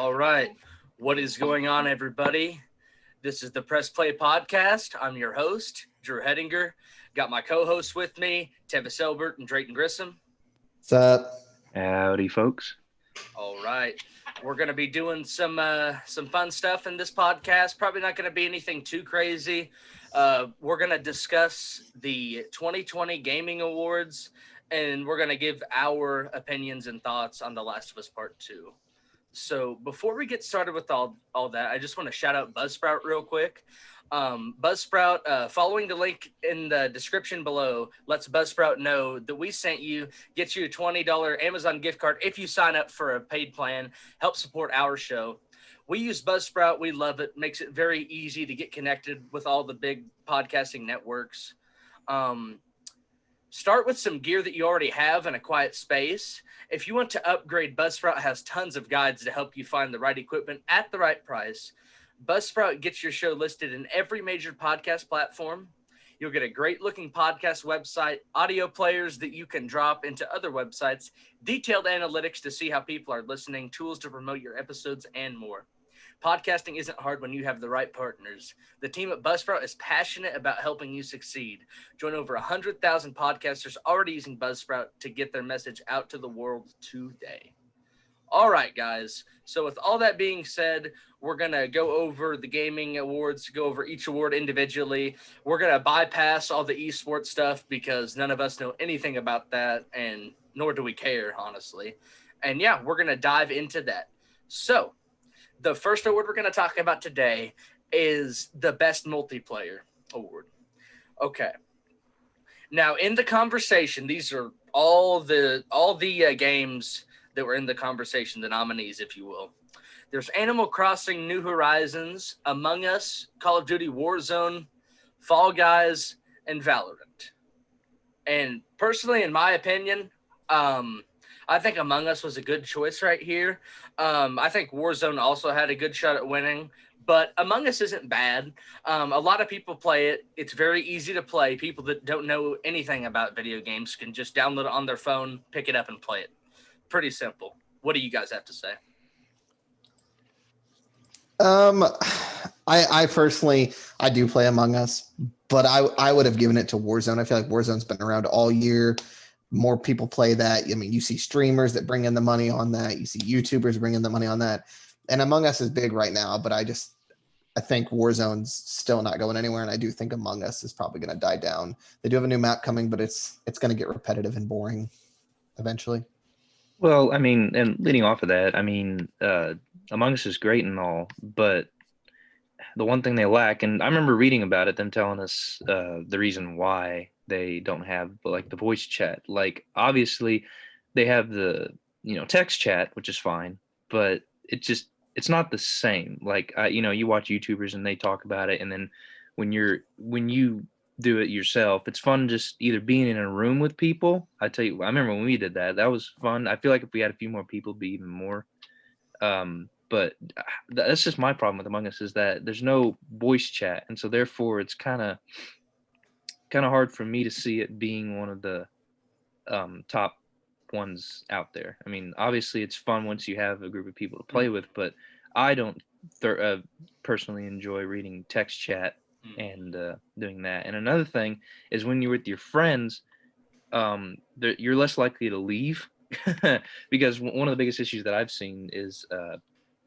All right. What is going on, everybody? This is the Press Play Podcast. I'm your host, Drew Hedinger. Got my co-hosts with me, Tevis Elbert and Drayton Grissom. What's up? Howdy, folks. All right. We're going to be doing some fun stuff in this podcast. Probably not going to be anything too crazy. We're going to discuss the 2020 Gaming Awards, and we're going to give our opinions and thoughts on The Last of Us Part 2. So before we get started with all that, I just want to shout out Buzzsprout real quick. Buzzsprout, following the link in the description below, lets Buzzsprout know that we sent you, get you a $20 Amazon gift card if you sign up for a paid plan, help support our show. We use Buzzsprout. We love it. Makes it very easy to get connected with all the big podcasting networks. Start with some gear that you already have in a quiet space. If you want to upgrade, Buzzsprout has tons of guides to help you find the right equipment at the right price. Buzzsprout gets your show listed in every major podcast platform. You'll get a great-looking podcast website, audio players that you can drop into other websites, detailed analytics to see how people are listening, tools to promote your episodes, and more. Podcasting isn't hard when you have the right partners. The team at Buzzsprout is passionate about helping you succeed. Join over 100,000 podcasters already using Buzzsprout to get their message out to the world today. All right, guys. So with all that being said, we're going to go over the gaming awards, go over each award individually. We're going to bypass all the esports stuff because none of us know anything about that, and nor do we care, honestly. And yeah, we're going to dive into that. So the first award we're going to talk about today is the Best Multiplayer Award. Okay. Now, in the conversation, these are all the games that were in the conversation, the nominees, if you will. There's Animal Crossing New Horizons, Among Us, Call of Duty Warzone, Fall Guys, and Valorant. And personally, in my opinion, I think Among Us was a good choice right here. I think Warzone also had a good shot at winning, but Among Us isn't bad. A lot of people play it. It's very easy to play. People that don't know anything about video games can just download it on their phone, pick it up, and play it. Pretty simple. What do you guys have to say? I personally, I do play Among Us, but I would have given it to Warzone. I feel like Warzone's been around all year. More people play that. I mean, you see streamers that bring in the money on that. You see YouTubers bringing the money on that. And Among Us is big right now, but I think Warzone's still not going anywhere. And I do think Among Us is probably going to die down. They do have a new map coming, but it's going to get repetitive and boring eventually. Well, I mean, and leading off of that, I mean, Among Us is great and all, but the one thing they lack, and I remember reading about it, them telling us the reason why they don't have like the voice chat. Like, obviously, they have the text chat, which is fine, but it's not the same. Like, you watch YouTubers and they talk about it, and then when you do it yourself, it's fun just either being in a room with people. I tell you, I remember when we did that was fun. I feel like if we had a few more people, it'd be even more. But that's just my problem with Among Us, is that there's no voice chat, and so therefore it's kind of hard for me to see it being one of the top ones out there. I mean, obviously it's fun once you have a group of people to play with, but I don't personally enjoy reading text chat and doing that. And another thing is, when you're with your friends, you're less likely to leave because one of the biggest issues that I've seen is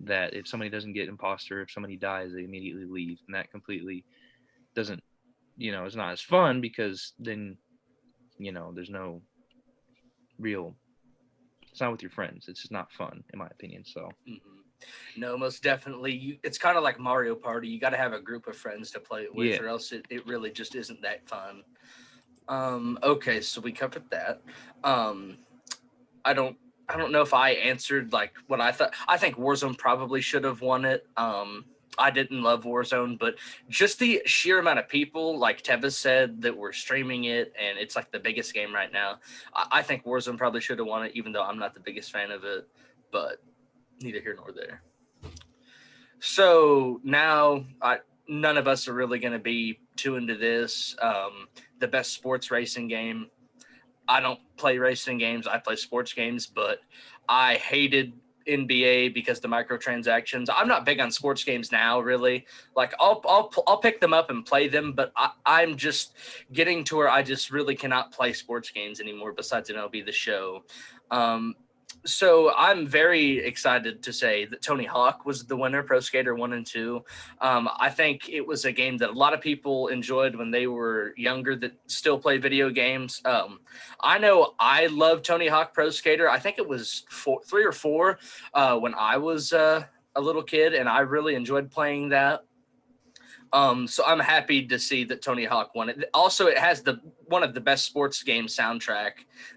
that if somebody doesn't get imposter, if somebody dies, they immediately leave, and that completely doesn't, it's not as fun, because then there's no real, it's not with your friends, it's just not fun, in my opinion. So No, most definitely. It's kind of like Mario Party. You got to have a group of friends to play it with, Yeah. or else it really just isn't that fun. Okay, so we covered that. I don't know if I answered like what I thought. I think Warzone probably should have won it. I didn't love Warzone, but just the sheer amount of people, like Tevis said, that were streaming it, and it's like the biggest game right now. I think Warzone probably should have won it, even though I'm not the biggest fan of it, but neither here nor there. So now none of us are really going to be too into this. The best sports racing game. I don't play racing games. I play sports games, but I hated NBA because the microtransactions. I'm not big on sports games now, really. Like I'll pick them up and play them, but I'm just getting to where I just really cannot play sports games anymore. Besides MLB The Show. So I'm very excited to say that Tony Hawk was the winner, Pro Skater 1 and 2. I think it was a game that a lot of people enjoyed when they were younger that still play video games. I know I love Tony Hawk Pro Skater. I think it was 3 or 4 when I was a little kid, and I really enjoyed playing that. So I'm happy to see that Tony Hawk won it. Also, it has one of the best sports game soundtrack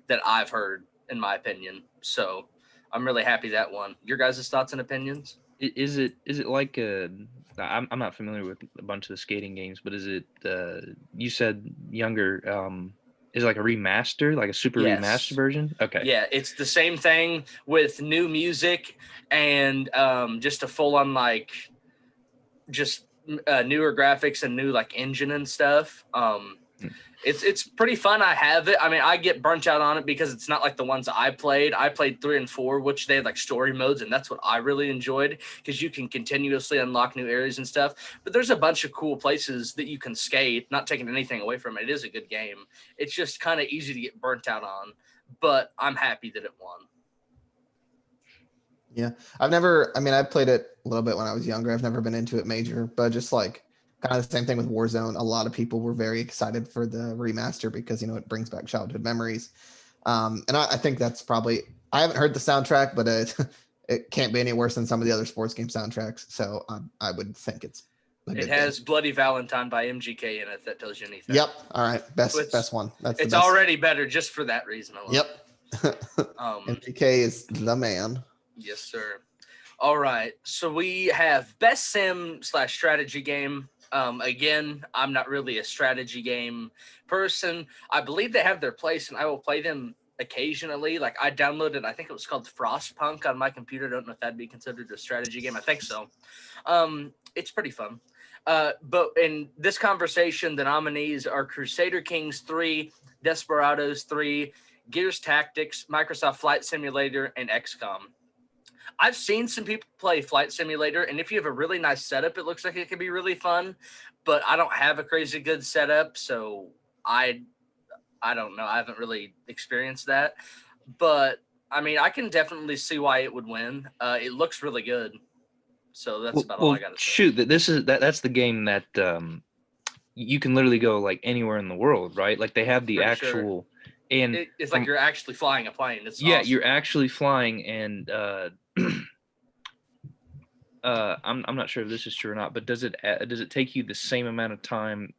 that I've heard, in my opinion. So I'm really happy that won. Your guys' thoughts and opinions? Is it like I'm not familiar with a bunch of the skating games, but is it you said younger, is it like a remaster, like a super remastered version? Okay. Yeah, it's the same thing with new music and just a full on like just newer graphics and new like engine and stuff. It's pretty fun. I have it. I mean, I get burnt out on it because it's not like the ones I played. I played 3 and 4, which they had like story modes, and that's what I really enjoyed because you can continuously unlock new areas and stuff. But there's a bunch of cool places that you can skate, not taking anything away from it. It is a good game. It's just kind of easy to get burnt out on, but I'm happy that it won. Yeah. I played it a little bit when I was younger. I've never been into it major, but just like kind of the same thing with Warzone. A lot of people were very excited for the remaster because, it brings back childhood memories. And I think that's probably, I haven't heard the soundtrack, but it can't be any worse than some of the other sports game soundtracks. So I would think it's a good has game. Bloody Valentine by MGK in it, if that tells you anything. Yep. All right. Best one. It's best. Already better just for that reason alone. Yep. MGK is the man. Yes, sir. All right. So we have best sim/strategy game. Again, I'm not really a strategy game person. I believe they have their place, and I will play them occasionally. Like I downloaded, I think it was called Frostpunk on my computer. I don't know if that'd be considered a strategy game. I think so. It's pretty fun. But in this conversation, the nominees are Crusader Kings 3, Desperados 3, Gears Tactics, Microsoft Flight Simulator, and XCOM. I've seen some people play Flight Simulator, and if you have a really nice setup, it looks like it could be really fun. But I don't have a crazy good setup, so I don't know. I haven't really experienced that. But, I mean, I can definitely see why it would win. It looks really good. So that's about all I got to say. Shoot, that's the game that you can literally go, like, anywhere in the world, right? Like, they have the actual... Sure. And it's like you're actually flying a plane. It's yeah, awesome. You're actually flying, and I'm not sure if this is true or not, but does it take you the same amount of time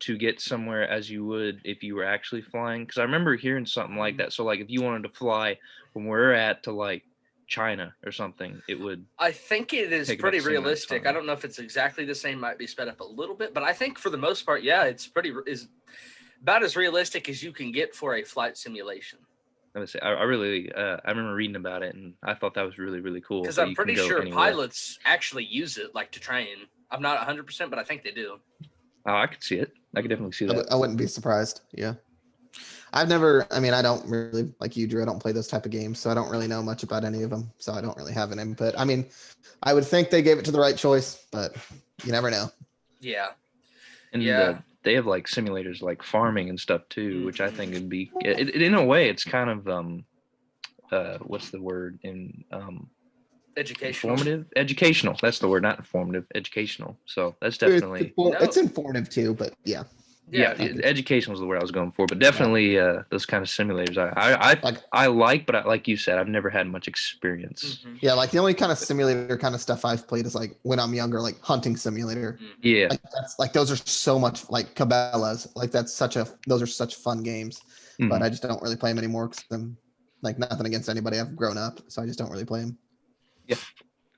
to get somewhere as you would if you were actually flying? Because I remember hearing something like that. So like if you wanted to fly from where we're at to like China or something, it would. I think it is pretty realistic. I don't know if it's exactly the same. Might be sped up a little bit, but I think for the most part, yeah, it's about as realistic as you can get for a flight simulation. I remember reading about it, and I thought that was really, really cool. Because I'm pretty sure pilots actually use it, like to train. I'm not 100%, but I think they do. Oh, I could see it. I could definitely see that. I wouldn't be surprised. Yeah. I don't really, like you, Drew, I don't play those type of games, so I don't really know much about any of them. So I don't really have an input. I mean, I would think they gave it to the right choice, but you never know. Yeah. And they have like simulators like farming and stuff too, which I think would be in a way it's kind of what's the word in educational. Informative, educational. That's the word, not informative. Educational. So that's definitely it's informative too, but yeah. Yeah, educational is the word I was going for, but definitely those kind of simulators I like, but like you said, I've never had much experience. Mm-hmm. Yeah, like the only kind of simulator kind of stuff I've played is like when I'm younger, like hunting simulator. Yeah, like that's like those are so much like Cabela's, like those are such fun games, but I just don't really play them anymore because I'm like nothing against anybody. I've grown up, so I just don't really play them. Yeah,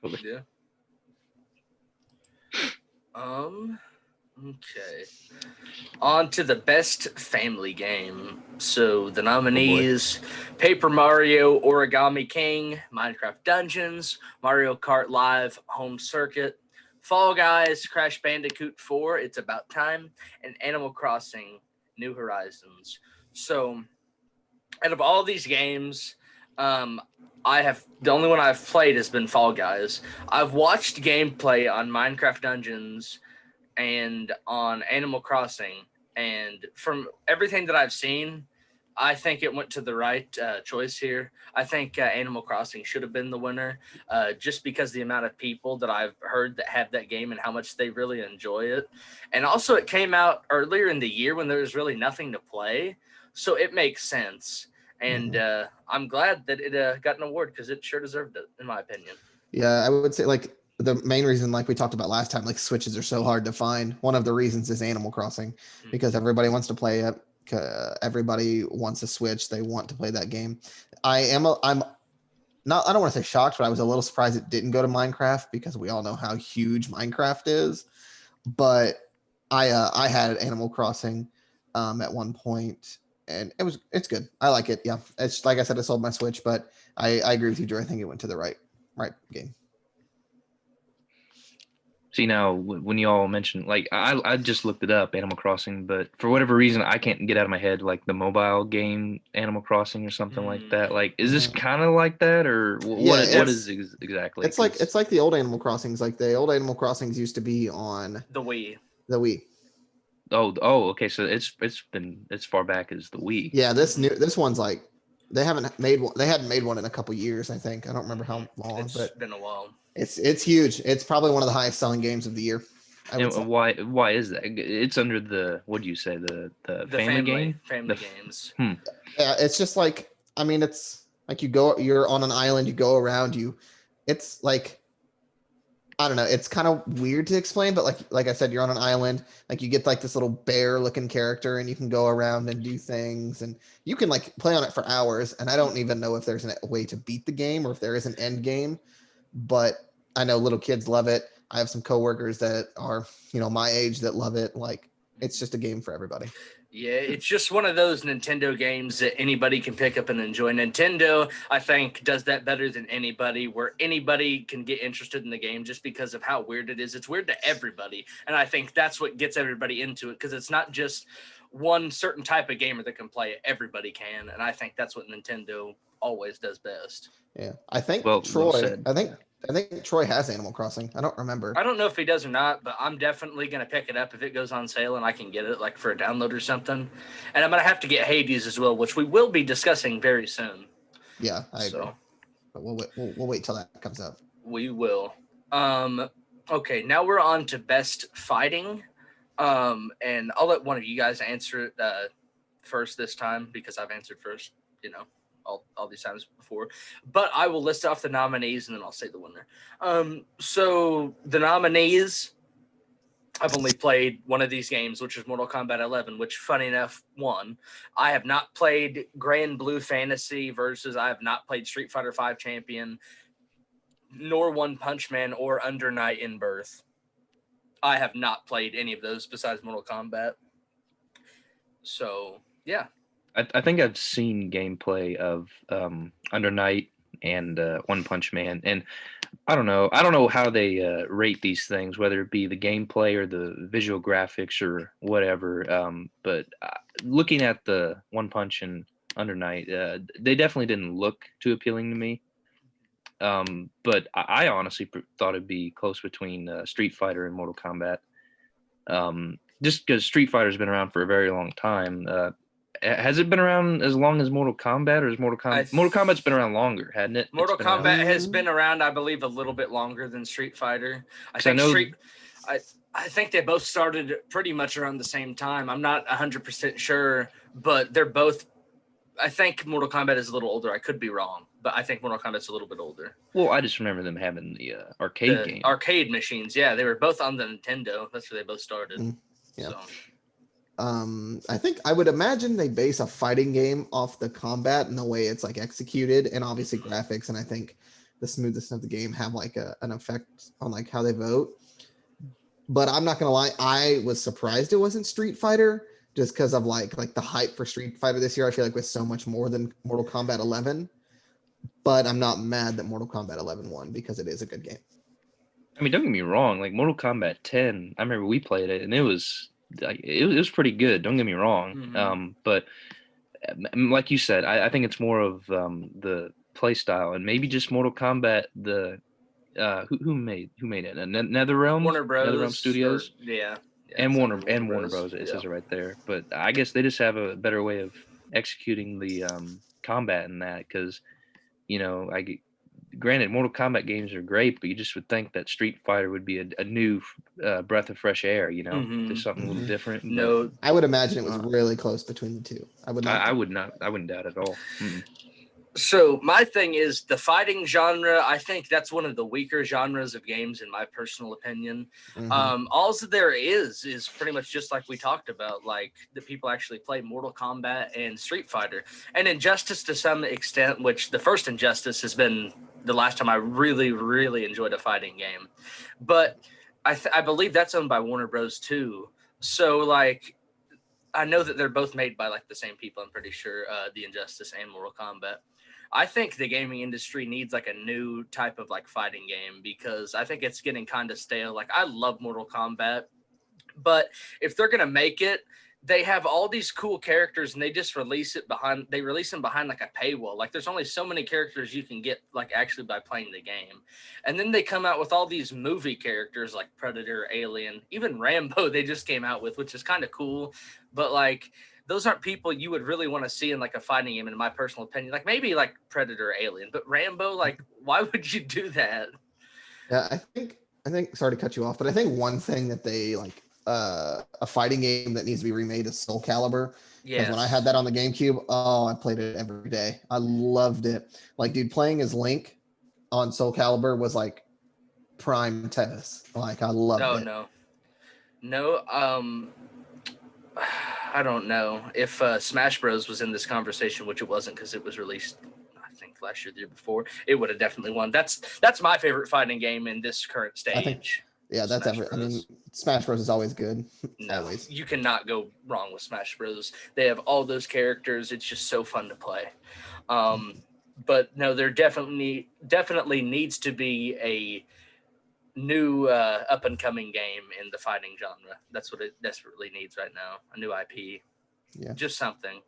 totally. Yeah. Okay. On to the best family game. So the nominees: Paper Mario, Origami King, Minecraft Dungeons, Mario Kart Live Home Circuit, Fall Guys, Crash Bandicoot 4, It's About Time, and Animal Crossing New Horizons. So out of all these games, The only one I've played has been Fall Guys. I've watched gameplay on Minecraft Dungeons and on Animal Crossing, and from everything that I've seen, I think it went to the right choice here. I think Animal Crossing should have been the winner, just because the amount of people that I've heard that have that game and how much they really enjoy it. And also, it came out earlier in the year when there was really nothing to play, so it makes sense. And I'm glad that it got an award because it sure deserved it, in my opinion. Yeah, I would say like the main reason, like we talked about last time, like Switches are so hard to find. One of the reasons is Animal Crossing, because everybody wants to play it. Everybody wants a Switch. They want to play that game. I'm not, I don't want to say shocked, but I was a little surprised it didn't go to Minecraft because we all know how huge Minecraft is. But I had Animal Crossing at one point, and it's good. I like it. Yeah, it's like I said, I sold my Switch, but I agree with you, Drew. I think it went to the right game. See, now when you all mentioned, like, I just looked it up, Animal Crossing, but for whatever reason I can't get out of my head like the mobile game Animal Crossing or something like that. Like, is this kind of like that, or what is exactly? It's like the old Animal Crossings. Like the old Animal Crossings used to be on the Wii. Oh, okay. So it's been as far back as the Wii. Yeah, this one's like they hadn't made one in a couple years, I think. I don't remember how long, It's but been a while. It's huge. It's probably one of the highest selling games of the year. And why is that? It's under the, what do you say, the family game? Family games. Yeah, it's just like, I mean, it's like you're on an island, you go around, it's like, I don't know, it's kind of weird to explain, but like I said, you're on an island, like you get like this little bear looking character and you can go around and do things, and you can like play on it for hours, and I don't even know if there's a way to beat the game or if there is an end game, but I know little kids love it. I have some coworkers that are, my age that love it. Like, it's just a game for everybody. Yeah, it's just one of those Nintendo games that anybody can pick up and enjoy. Nintendo, I think, does that better than anybody, where anybody can get interested in the game just because of how weird it is. It's weird to everybody, and I think that's what gets everybody into it, because it's not just one certain type of gamer that can play it. Everybody can, and I think that's what Nintendo always does best. Yeah, I think Troy. I think Troy has Animal Crossing. I don't remember. I don't know if he does or not, but I'm definitely going to pick it up if it goes on sale and I can get it like for a download or something. And I'm going to have to get Hades as well, which we will be discussing very soon. Yeah, I agree. But we'll wait till that comes up. We will. Okay, now we're on to best fighting. And I'll let one of you guys answer it first this time, because I've answered first, all these times before, but I will list off the nominees and then I'll say the winner. So the nominees, I've only played one of these games, which is Mortal Kombat 11, which, funny enough, won. I have not played Grand Blue Fantasy versus. I have not played Street Fighter V Champion, nor One Punch Man or Under Night in Birth. I have not played any of those besides Mortal Kombat. So, yeah. I think I've seen gameplay of Under Night and One Punch Man, and I don't know how they rate these things, whether it be the gameplay or the visual graphics or whatever. But looking at the One Punch and Under Night, they definitely didn't look too appealing to me. But I honestly thought it'd be close between Street Fighter and Mortal Kombat. Just because Street Fighter's been around for a very long time. Has it been around as long as Mortal Kombat, or is Mortal Kombat's been around longer, hadn't it? Mortal Kombat has been around, I believe, a little bit longer than Street Fighter. I think they both started pretty much around the same time. I'm not 100% sure, but they're both. I think Mortal Kombat is a little older. I could be wrong, but I think Mortal Kombat's a little bit older. Well, I just remember them having the arcade game. Arcade machines, yeah. They were both on the Nintendo. That's where they both started. Yeah. So. I think I would imagine they base a fighting game off the combat and the way it's like executed, and obviously graphics. And I think the smoothness of the game have like an effect on like how they vote. But I'm not gonna lie, I was surprised it wasn't Street Fighter, just because of like the hype for Street Fighter this year. I feel like was so much more than Mortal Kombat 11. But I'm not mad that Mortal Kombat 11 won, because it is a good game. I mean, don't get me wrong. Like Mortal Kombat 10, I remember we played it, and it was pretty good. Don't get me wrong. But like you said, I think it's more of the play style, and maybe just Mortal Kombat. The who made it? NetherRealm, Warner Bros. NetherRealm Studios, Yeah, and Warner Bros. Bros. It Yeah. says it right there. But I guess they just have a better way of executing the combat in that, because granted, Mortal Kombat games are great, but you just would think that Street Fighter would be a new breath of fresh air, just something a little different. No, I would imagine it was really close between the two. I wouldn't doubt it at all. Mm-mm. So my thing is the fighting genre. I think that's one of the weaker genres of games, in my personal opinion. All there is pretty much just like we talked about, like the people actually play Mortal Kombat and Street Fighter, and Injustice to some extent. Which the first Injustice has been the last time I really, really enjoyed a fighting game, but I believe that's owned by Warner Bros. Too. So like, I know that they're both made by like the same people. I'm pretty sure the Injustice and Mortal Kombat. I think the gaming industry needs like a new type of like fighting game, because I think it's getting kind of stale. Like I love Mortal Kombat, but if they're going to make it, they have all these cool characters and they just release them behind like a paywall. Like there's only so many characters you can get like actually by playing the game. And then they come out with all these movie characters like Predator, Alien, even Rambo they just came out with, which is kind of cool. But like, those aren't people you would really want to see in like a fighting game, in my personal opinion. Like maybe like Predator, Alien, but Rambo, like why would you do that? Yeah, I think sorry to cut you off, but I think one thing that they like a fighting game that needs to be remade is Soul Calibur. Because when I had that on the GameCube, I played it every day. I loved it. Like, dude, playing as Link on Soul Calibur was like prime tennis. Like I loved it. No. I don't know if Smash Bros was in this conversation, which it wasn't because it was released, I think, last year, the year before. It would have definitely won. That's my favorite fighting game in this current stage. That's I mean, Smash Bros is always good. No, always. You cannot go wrong with Smash Bros. They have all those characters. It's just so fun to play. But no, there definitely needs to be a new up and coming game in the fighting genre. That's what it desperately needs right now. A new IP. Yeah. Just something.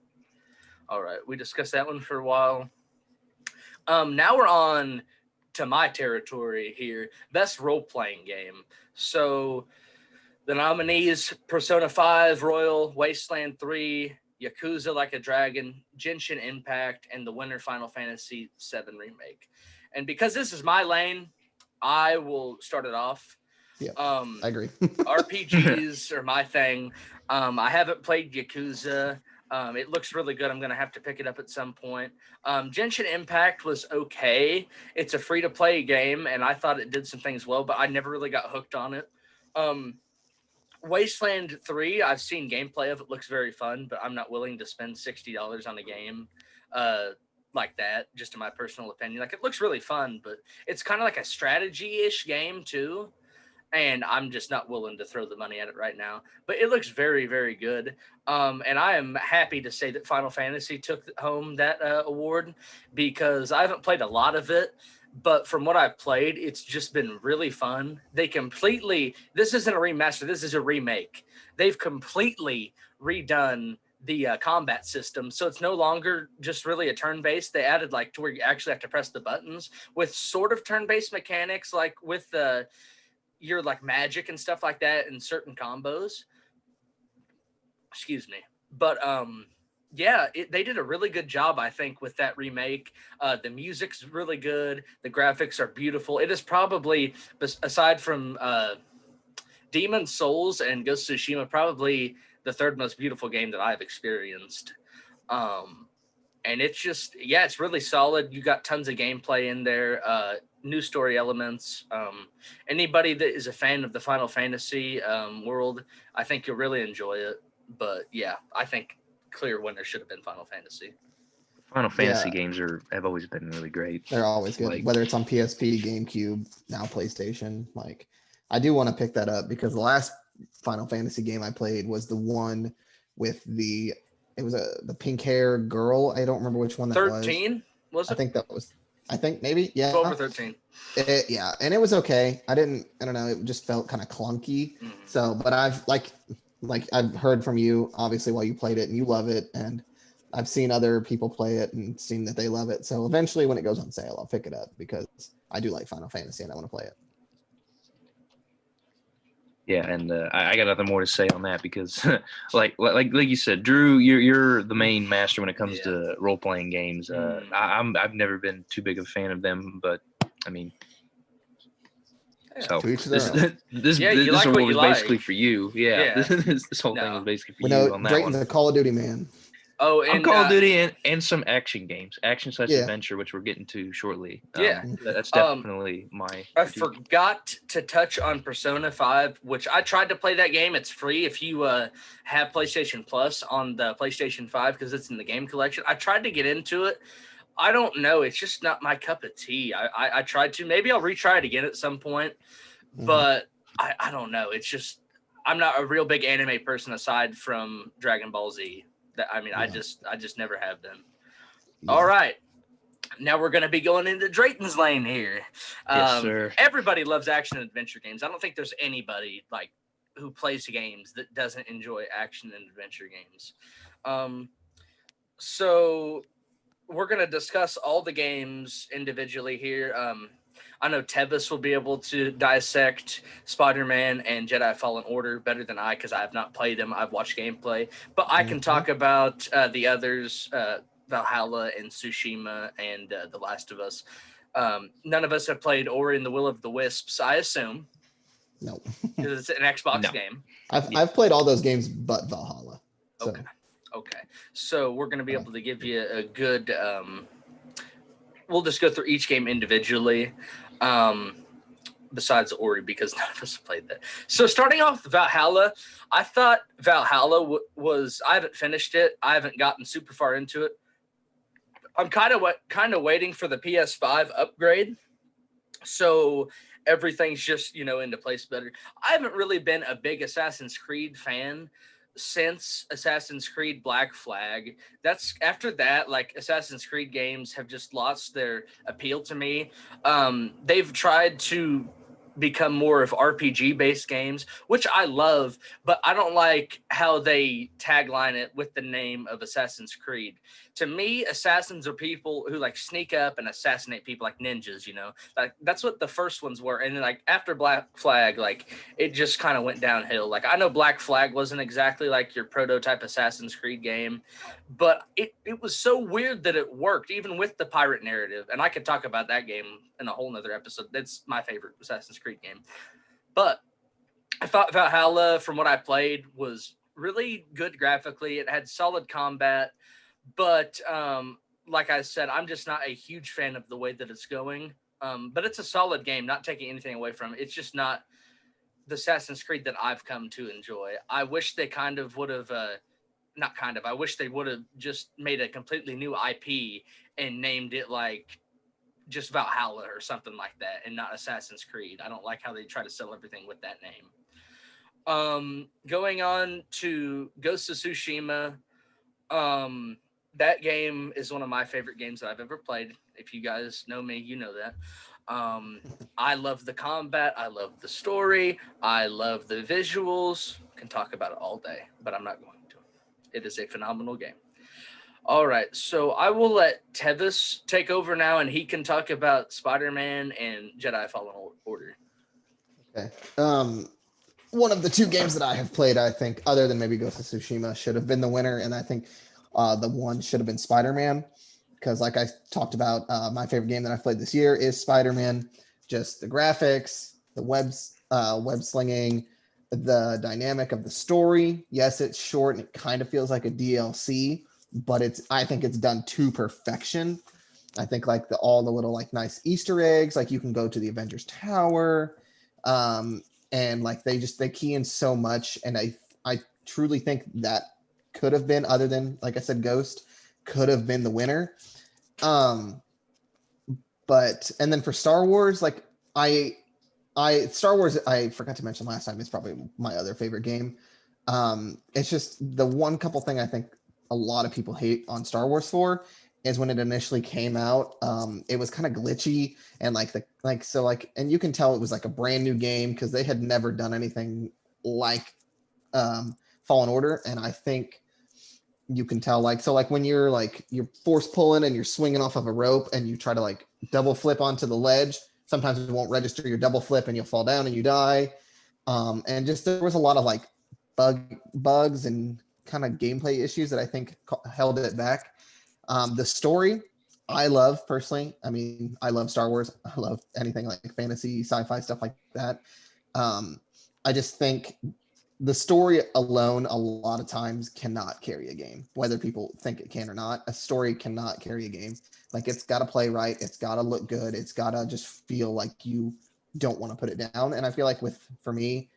All right. We discussed that one for a while. Now we're on to my territory here. Best role-playing game. So the nominees: Persona 5 Royal, Wasteland 3, Yakuza Like a Dragon, Genshin Impact, and the winner Final Fantasy VII Remake. And because this is my lane, I will start it off. Yeah, I agree. RPGs are my thing. I haven't played Yakuza. It looks really good. I'm going to have to pick it up at some point. Genshin Impact was okay. It's a free-to-play game, and I thought it did some things well, but I never really got hooked on it. Wasteland 3, I've seen gameplay of it. Looks very fun, but I'm not willing to spend $60 on a game like that, just in my personal opinion. Like, it looks really fun, but it's kind of like a strategy-ish game, too. And I'm just not willing to throw the money at it right now. But it looks very, very good. And I am happy to say that Final Fantasy took home that award, because I haven't played a lot of it. But from what I've played, it's just been really fun. This isn't a remaster, this is a remake. They've completely redone the combat system. So it's no longer just really a turn-based. They added like to where you actually have to press the buttons with sort of turn-based mechanics, like with your like magic and stuff like that in certain combos. Excuse me. But they did a really good job, I think, with that remake. The music's really good. The graphics are beautiful. It is probably, aside from Demon's Souls and Ghost of Tsushima, probably the third most beautiful game that I've experienced. And it's just, it's really solid. You got tons of gameplay in there. New story elements. Anybody that is a fan of the Final Fantasy world, I think you'll really enjoy it. But yeah, I think clear winner should have been Final Fantasy. Final Fantasy games have always been really great. They're always good, whether it's on PSP, GameCube, now PlayStation. Like, I do want to pick that up, because the last Final Fantasy game I played was the one with the pink hair girl. I don't remember which one that 13 was it? I think maybe 12 or 13. And it was okay. I don't know, it just felt kind of clunky. So, but I've like I've heard from you obviously while you played it, and you love it, and I've seen other people play it and seen that they love it. So eventually when it goes on sale, I'll pick it up because I do like Final Fantasy and I want to play it. Yeah, and I got nothing more to say on that because, like you said, Drew, you're the main master when it comes to role playing games. I've never been too big of a fan of them, but I mean, so this award was basically for you. Yeah. This whole thing was basically for you on that Drayton's one. a Call of Duty man. Oh, and I'm Call of Duty and some action games, action/adventure, which we're getting to shortly. That's definitely my. I forgot to touch on Persona 5, which I tried to play that game. It's free if you have PlayStation Plus on the PlayStation 5 because it's in the game collection. I tried to get into it. I don't know. It's just not my cup of tea. I tried to. Maybe I'll retry it again at some point, but I don't know. It's just I'm not a real big anime person aside from Dragon Ball Z. I just never have been. Yeah. All right. Now we're going to be going into Drayton's lane here. Yes, sir. Everybody loves action and adventure games. I don't think there's anybody like who plays games that doesn't enjoy action and adventure games. So we're going to discuss all the games individually here. I know Tevis will be able to dissect Spider-Man and Jedi Fallen Order better than I because I have not played them. I've watched gameplay. But I can talk about the others, Valhalla and Tsushima and The Last of Us. None of us have played Ori and the Will of the Wisps, I assume. No. Because it's an Xbox game. I've played all those games but Valhalla. So. Okay. So we're going to be able to give you a good... we'll just go through each game individually. Besides Ori, because none of us played that. So starting off with Valhalla, I thought Valhalla was. I haven't finished it. I haven't gotten super far into it. I'm kind of waiting for the PS5 upgrade, so everything's just into place better. I haven't really been a big Assassin's Creed fan since Assassin's Creed Black Flag. That's after that, like Assassin's Creed games have just lost their appeal to me. They've tried to become more of RPG based games, which I love, but I don't like how they tagline it with the name of Assassin's Creed. To me, assassins are people who like sneak up and assassinate people like ninjas, like that's what the first ones were. And then like after Black Flag, like it just kind of went downhill. Like I know Black Flag wasn't exactly like your prototype Assassin's Creed game, but it was so weird that it worked even with the pirate narrative. And I could talk about that game in a whole nother episode. That's my favorite Assassin's Creed game. But I thought Valhalla, from what I played, was really good graphically. It had solid combat, but like I said, I'm just not a huge fan of the way that it's going. But it's a solid game, not taking anything away from it. It's just not the Assassin's Creed that I've come to enjoy. I wish they kind of would have, I wish they would have just made a completely new IP and named it like just Valhalla or something like that and not Assassin's Creed. I don't like how they try to sell everything with that name. Going on to Ghost of Tsushima, that game is one of my favorite games that I've ever played. If you guys know me, you know that. I love the combat. I love the story. I love the visuals. Can talk about it all day, but I'm not going to. It is a phenomenal game. All right, so I will let Tevis take over now, and he can talk about Spider-Man and Jedi Fallen Order. Okay. One of the two games that I have played, I think, other than maybe Ghost of Tsushima, should have been the winner, and I think the one should have been Spider-Man, because like I talked about, my favorite game that I've played this year is Spider-Man. Just the graphics, the web slinging, the dynamic of the story. Yes, it's short and it kind of feels like a DLC, but I think it's done to perfection. I think like all the little like nice Easter eggs, like you can go to the Avengers Tower, and like they key in so much, and I truly think that could have been, other than like I said, Ghost could have been the winner. But and then for Star Wars, like Star Wars, I forgot to mention last time, it's probably my other favorite game. It's just the one couple thing I think a lot of people hate on Star Wars for is when it initially came out, it was kind of glitchy and and you can tell it was like a brand new game because they had never done anything like Fallen Order. And I think you can tell like when you're force pulling and you're swinging off of a rope and you try to like double flip onto the ledge, sometimes it won't register your double flip and you'll fall down and you die. And just there was a lot of like bugs and kind of gameplay issues that I think held it back. The story I love personally. I mean, I love Star Wars. I love anything like fantasy, sci-fi stuff like that. I just think the story alone a lot of times cannot carry a game, whether people think it can or not. A story cannot carry a game. Like, it's got to play right. It's got to look good. It's got to just feel like you don't want to put it down. And I feel like for me,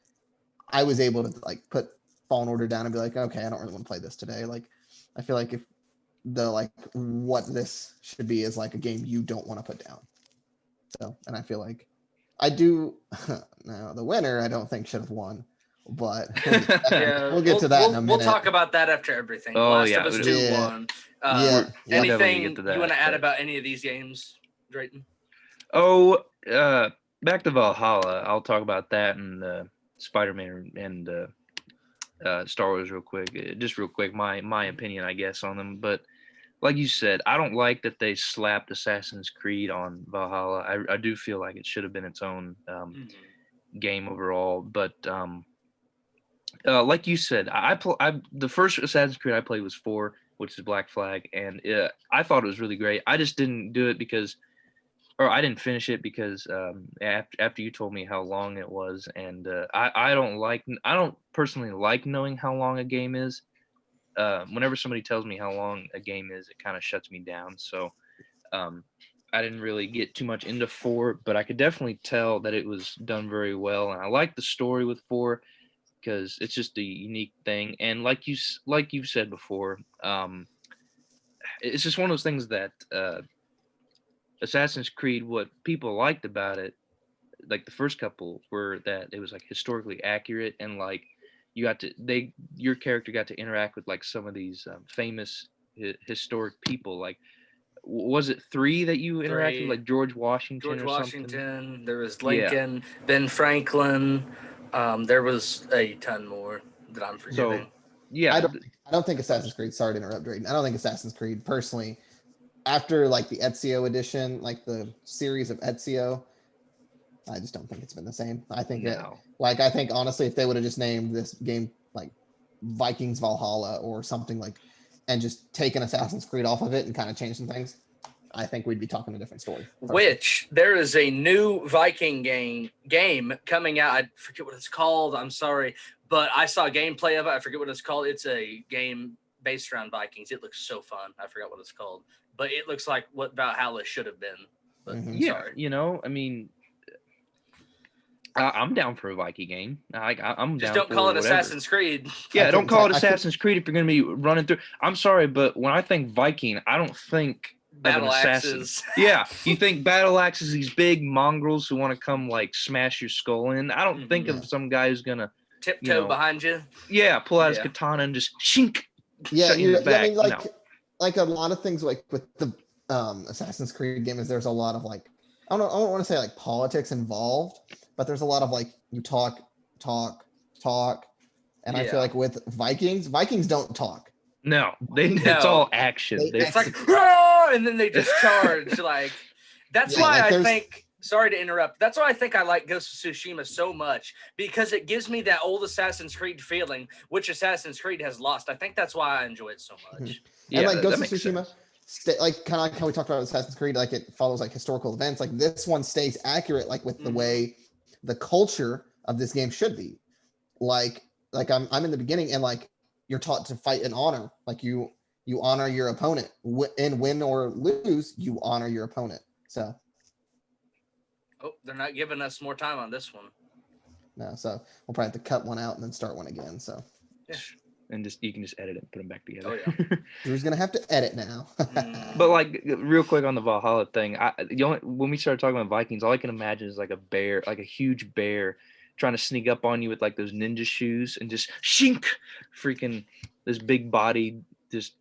I was able to like put Fallen Order down and be like, okay, I don't really want to play this today. Like, I feel like if what this should be is like a game you don't want to put down. So, and I feel like I do. Now, the winner, I don't think should have won. But we'll get to that in a minute. We'll talk about that after everything. Oh, Last yeah. of Us 2 won. Anything you want to add about any of these games, Drayton? Oh, back to Valhalla. I'll talk about that and Spider-Man and Star Wars real quick. Just real quick, my opinion, I guess, on them. But like you said, I don't like that they slapped Assassin's Creed on Valhalla. I do feel like it should have been its own game overall. But like you said, the first Assassin's Creed I played was 4, which is Black Flag, and I thought it was really great. I just didn't do it I didn't finish it because after you told me how long it was, and I don't personally like knowing how long a game is. Whenever somebody tells me how long a game is, it kind of shuts me down. So I didn't really get too much into 4, but I could definitely tell that it was done very well, and I like the story with 4. Because it's just a unique thing, and like you've said before, it's just one of those things that Assassin's Creed, what people liked about it, like the first couple, were that it was like historically accurate, and like your character got to interact with like some of these famous historic people. Like, was it 3 that you interacted with, like George Washington? Something? There was Lincoln, Ben Franklin. There was a ton more that I'm forgetting. So, yeah, I don't think Assassin's Creed. Sorry to interrupt, Drayton. I don't think Assassin's Creed personally, after like the Ezio edition, like the series of Ezio, I just don't think it's been the same. I think I think honestly, if they would have just named this game like Vikings Valhalla or something like, and just taken Assassin's Creed off of it and kind of changed some things, I think we'd be talking a different story. Which there is a new Viking game coming out. I forget what it's called. I'm sorry, but I saw gameplay of it. I forget what it's called. It's a game based around Vikings. It looks so fun. I forgot what it's called, but it looks like what Valhalla should have been. But sorry. I mean, I'm down for a Viking game. I'm just down don't call it whatever. Assassin's Creed. Yeah, don't call it Assassin's Creed if you're going to be running through. I'm sorry, but when I think Viking, I don't think battle axes. Yeah, you think battle axes, these big mongrels who want to come like smash your skull in. I don't think of some guy who's gonna tiptoe behind you. Yeah, pull out his katana and just shink. Yeah, I mean, like a lot of things like with the Assassin's Creed game is there's a lot of like I don't want to say like politics involved, but there's a lot of like you talk, and I feel like with Vikings don't talk. No, it's all action. It's like, and then they just charge. Like, that's why I think, sorry to interrupt, that's why I think I like Ghost of Tsushima so much, because it gives me that old Assassin's Creed feeling, which Assassin's Creed has lost. I think that's why I enjoy it so much. And like Ghost of Tsushima, like kind of like how we talked about Assassin's Creed, like it follows like historical events. Like this one stays accurate, like with the way the culture of this game should be. Like I'm in the beginning, and like you're taught to fight in honor. Like you honor your opponent, and win or lose, you honor your opponent. So, they're not giving us more time on this one. No, so we'll probably have to cut one out and then start one again. So, and you can just edit it and put them back together. Oh yeah, Drew's gonna have to edit now. But like real quick on the Valhalla thing, when we started talking about Vikings, all I can imagine is like a bear, like a huge bear, trying to sneak up on you with like those ninja shoes and just shink, freaking this big body, just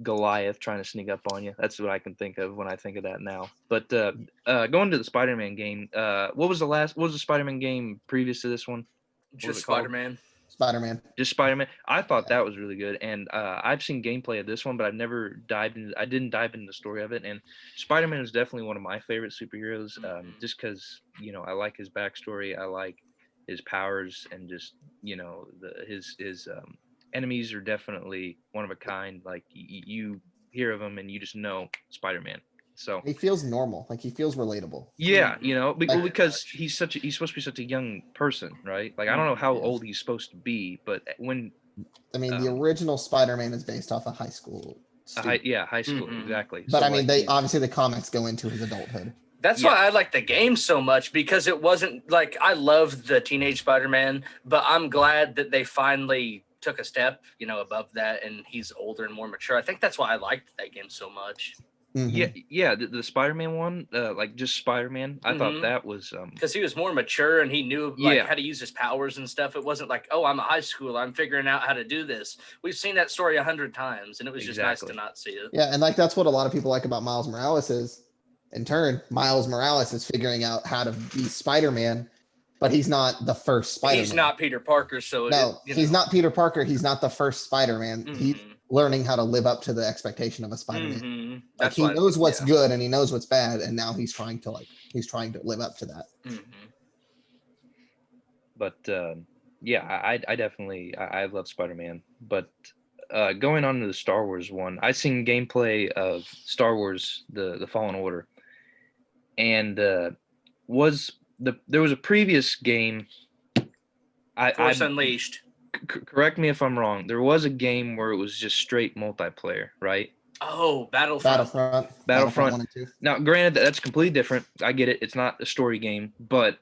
Goliath trying to sneak up on you. That's what I can think of when I think of that now. But going to the Spider-Man game, what was the Spider-Man game previous to this one? Just Spider-Man. Spider-Man. Just Spider-Man. I thought that was really good, and I've seen gameplay of this one, but I've never dived into. I didn't dive into the story of it, and Spider-Man is definitely one of my favorite superheroes, just because I like his backstory, I like his powers, and just his enemies are definitely one of a kind. Like you hear of them, and you just know Spider-Man. So He feels normal, like he feels relatable. yeah, Like- because he's supposed to be such a young person, right? Like I don't know how old he's supposed to be, but when I mean, the original Spider-Man is based off a high school student. high school, exactly. But So, I mean, like, they obviously the comics go into his adulthood. That's why I like the game so much, because it wasn't like, I love the teenage Spider-Man, but I'm glad that they finally took a step, above that, and he's older and more mature. I think that's why I liked that game so much. Mhm. Yeah. The Spider-Man one, like just Spider-Man, I thought that was because he was more mature and he knew how to use his powers and stuff. It wasn't like, oh, I'm a high schooler, I'm figuring out how to do this. We've seen that story 100 times, and it was just nice to not see it. Yeah, and like that's what a lot of people like about Miles Morales is. In turn, Miles Morales is figuring out how to be Spider-Man, but he's not the first Spider-Man. He's not Peter Parker, so he's not Peter Parker. He's not the first Spider-Man. He's learning how to live up to the expectation of a Spider-Man. Like he knows what's good and he knows what's bad, and now he's trying to live up to that. But I definitely I love Spider-Man. But going on to the Star Wars one, I seen gameplay of Star Wars the Fallen Order, and there was a previous game. Force Unleashed. Correct me if I'm wrong. There was a game where it was just straight multiplayer, right? Oh, Battlefront 1 and 2. Now, granted, that's completely different. I get it. It's not a story game, but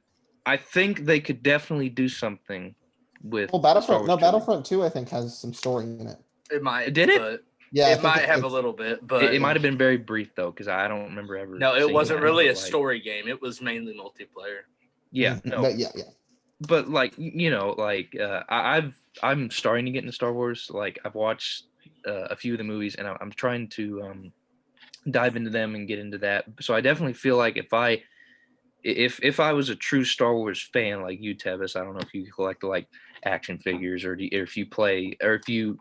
I think they could definitely do something with. Well, Battlefront 2, I think, has some story in it. It might. Did it? Yeah, it might have a little bit, but it might have been very brief though, because I don't remember ever. No, it wasn't really a story game. It was mainly multiplayer. Yeah, no. But yeah. But I'm starting to get into Star Wars. Like I've watched a few of the movies, and I'm trying to dive into them and get into that. So I definitely feel like if I was a true Star Wars fan like you, Tevis, I don't know if you collect like action figures or if you play or if you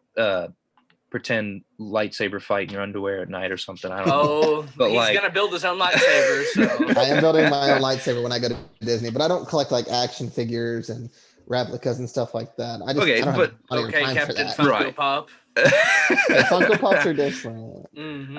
pretend lightsaber fight in your underwear at night or something. I don't know. But he's gonna build his own lightsaber. So I am building my own lightsaber when I go to Disney, but I don't collect like action figures and replicas and stuff like that. I don't have Captain Funko Pop. Funko Pops are different.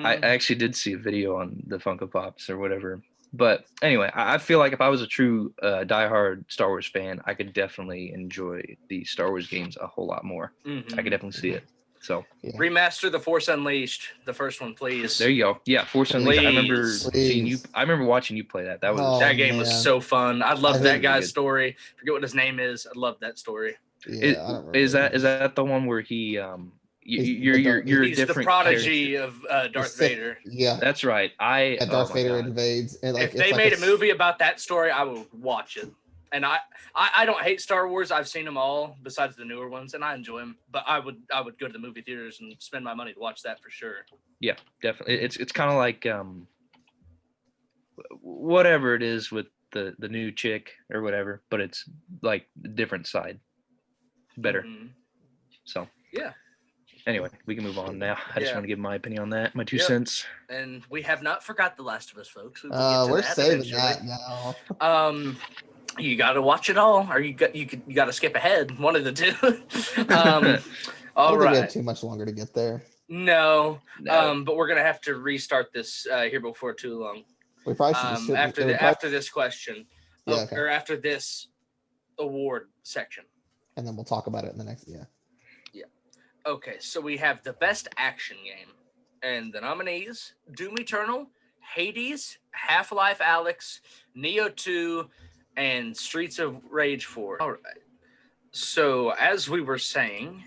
I actually did see a video on the Funko Pops or whatever. But anyway, I feel like if I was a true diehard Star Wars fan, I could definitely enjoy the Star Wars games a whole lot more. I could definitely see it. So remaster the Force Unleashed, the first one, please. There you go. Yeah, Force Unleashed. I remember seeing you. I remember watching you play that. That was that game was so fun. I love that guy's story. Forget what his name is. I love that story. Yeah, is that the one where he you're he's different the prodigy of Darth Vader. Yeah, that's right. Darth Vader invades. And if they made a movie about that story, I would watch it. And I don't hate Star Wars. I've seen them all besides the newer ones, and I enjoy them. But I would go to the movie theaters and spend my money to watch that for sure. Yeah, definitely. It's kind of like whatever it is with the new chick or whatever, but it's like the different side. Better. So yeah. Anyway, we can move on now. I just want to give my opinion on that, my 2 cents. And we have not forgot The Last of Us, folks. We're saving that now. You got to watch it all, or you got to skip ahead. One of the two. All right. We have too much longer to get there. No. But we're gonna have to restart this here before too long. We probably should after this question, okay. Or after this award section, and then we'll talk about it in the next. Yeah. Okay, so we have the best action game, and the nominees: Doom Eternal, Hades, Half-Life Alyx, Neo 2. And Streets of Rage 4. All right. So as we were saying,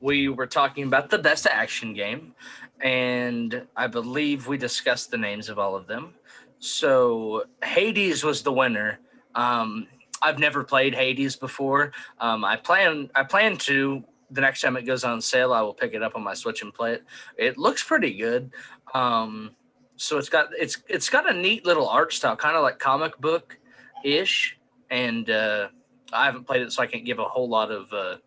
we were talking about the best action game, and I believe we discussed the names of all of them. So Hades was the winner. I've never played Hades before. I plan to. The next time it goes on sale, I will pick it up on my Switch and play it. It looks pretty good. So it's got a neat little art style, kind of like comic book ish, and I haven't played it, so I can't give a whole lot of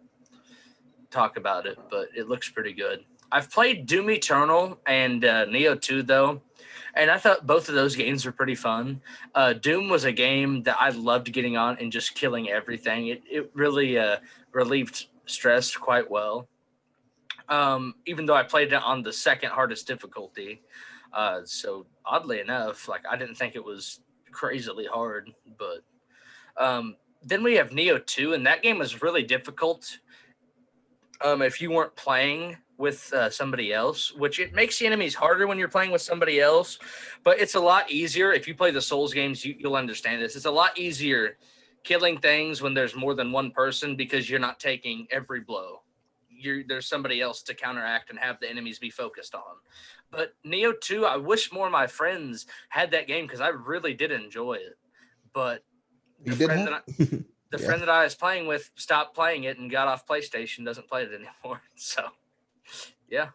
talk about it, but it looks pretty good. I've played Doom Eternal and Neo 2, though, and I thought both of those games were pretty fun. Doom was a game that I loved getting on and just killing everything. It really relieved stress quite well. Even though I played it on the second hardest difficulty. So oddly enough, like I didn't think it was crazily hard, but then we have Neo 2, and that game was really difficult if you weren't playing with somebody else, which it makes the enemies harder when you're playing with somebody else, but it's a lot easier. If you play the Souls games, you'll understand this. It's a lot easier killing things when there's more than one person because you're not taking every blow. There's somebody else to counteract and have the enemies be focused on. But Neo 2, I wish more of my friends had that game because I really did enjoy it. But the friend that I was playing with stopped playing it and got off PlayStation, doesn't play it anymore. So, yeah.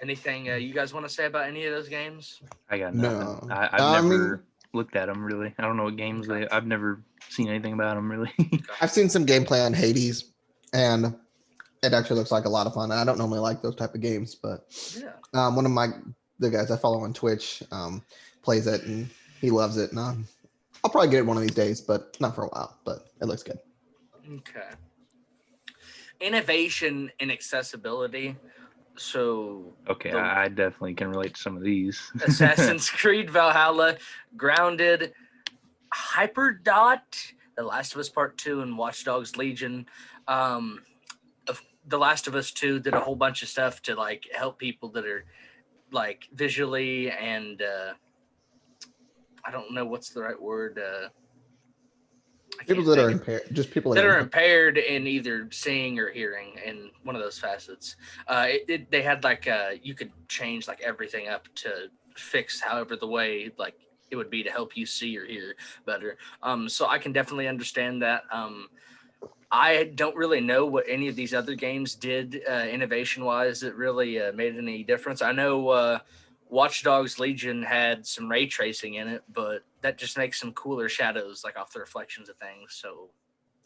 Anything you guys want to say about any of those games? I got nothing. No. I've never looked at them, really. I don't know what games I've never seen anything about them, really. I've seen some gameplay on Hades, and it actually looks like a lot of fun. I don't normally like those type of games, but one of the guys I follow on Twitch plays it, and he loves it, and I'll probably get it one of these days, but not for a while, but it looks good. Okay. Innovation and accessibility. So I definitely can relate to some of these. Assassin's Creed Valhalla, Grounded, Hyperdot, The Last of Us Part 2, and Watch Dogs Legion. The Last of Us 2 did a whole bunch of stuff to like help people that are like visually and I don't know what's the right word. People that are impaired, just people that are impaired in either seeing or hearing in one of those facets. They had like you could change like everything up to fix however the way like it would be to help you see or hear better. So I can definitely understand that. I don't really know what any of these other games did innovation wise that really made any difference. I know Watch Dogs Legion had some ray tracing in it, but that just makes some cooler shadows like off the reflections of things. So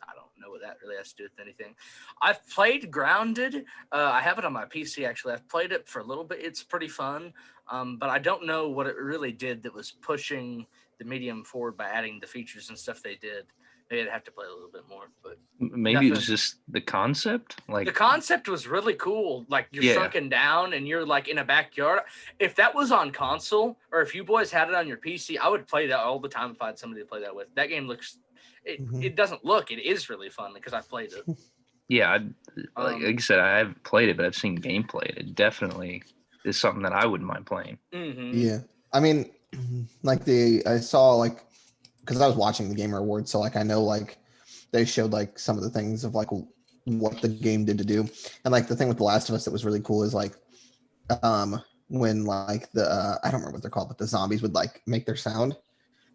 I don't know what that really has to do with anything. I've played Grounded. I have it on my PC, actually. I've played it for a little bit. It's pretty fun, but I don't know what it really did that was pushing the medium forward by adding the features and stuff they did. Maybe I'd have to play a little bit more, but maybe it was just the concept. Like the concept was really cool. Like you're shrunken down and you're like in a backyard. If that was on console or if you boys had it on your PC, I would play that all the time if I had somebody to play that with. That game looks. It doesn't look. It is really fun because I've played it. Yeah, like I said, I haven't played it, but I've seen gameplay. It definitely is something that I wouldn't mind playing. Mm-hmm. Yeah, I mean, like I saw like. Because I was watching the Gamer Awards, so like I know like they showed like some of the things of like what the game did to do, and like the thing with The Last of Us that was really cool is like when like the I don't remember what they're called, but the zombies would like make their sound,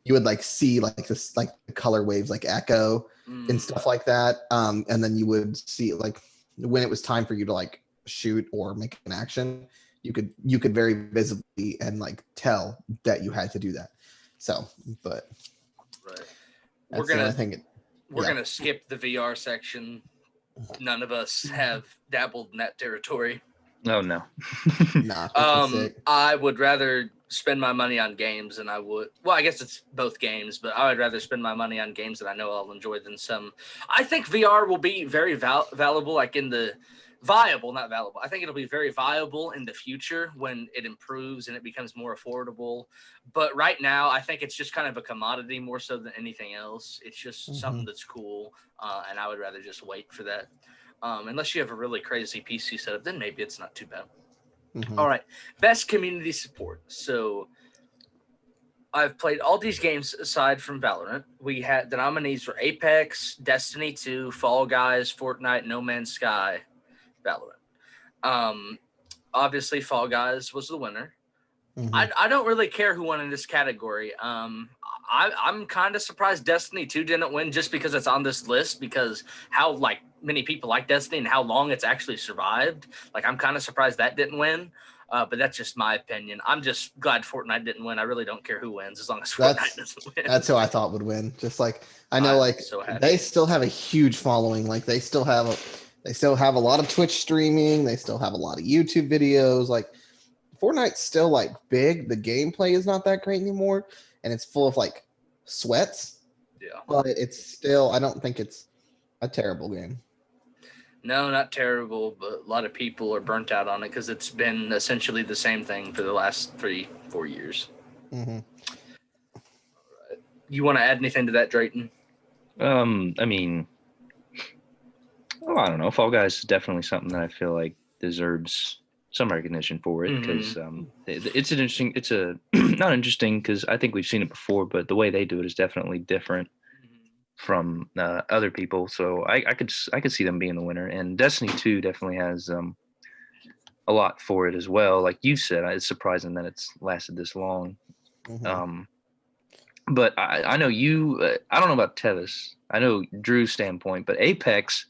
you would like see like this like the color waves like echo and stuff like that, and then you would see like when it was time for you to like shoot or make an action, you could very visibly and like tell that you had to do that. So, but. Right. We're gonna skip the VR section. None of us have dabbled in that territory. Oh no. Nah, I would rather spend my money on games than I would. Well, I guess it's both games, but I would rather spend my money on games that I know I'll enjoy than some. I think VR will be very valuable, like in the viable, not valuable. I think it'll be very viable in the future when it improves and it becomes more affordable. But right now, I think it's just kind of a commodity more so than anything else. It's just something that's cool, and I would rather just wait for that. Unless you have a really crazy PC setup, then maybe it's not too bad. All right, best community support. So I've played all these games aside from Valorant. We had the nominees for Apex, Destiny 2, Fall Guys, Fortnite, No Man's Sky, Valorant. Obviously, Fall Guys was the winner. I don't really care who won in this category. I'm kind of surprised Destiny 2 didn't win just because it's on this list, because how like many people like Destiny and how long it's actually survived. Like I'm kind of surprised that didn't win. But that's just my opinion. I'm just glad Fortnite didn't win. I really don't care who wins as long as Fortnite doesn't win. That's who I thought would win. Just like I know, like they still have a huge following. Like they still have a lot of Twitch streaming. They still have a lot of YouTube videos. Like Fortnite's still like big. The gameplay is not that great anymore, and it's full of like sweats. Yeah, but it's still. I don't think it's a terrible game. No, not terrible, but a lot of people are burnt out on it because it's been essentially the same thing for the last 3-4 years. Mm-hmm. Right. You want to add anything to that, Drayton? I mean, I don't know. Fall Guys is definitely something that I feel like deserves some recognition for it because it's an interesting. It's a not interesting because I think we've seen it before, but the way they do it is definitely different from other people, so I could see them being the winner. And Destiny 2 definitely has a lot for it as well. Like you said, it's surprising that it's lasted this long. But I know you. I don't know about Tevis. I know Drew's standpoint, but Apex.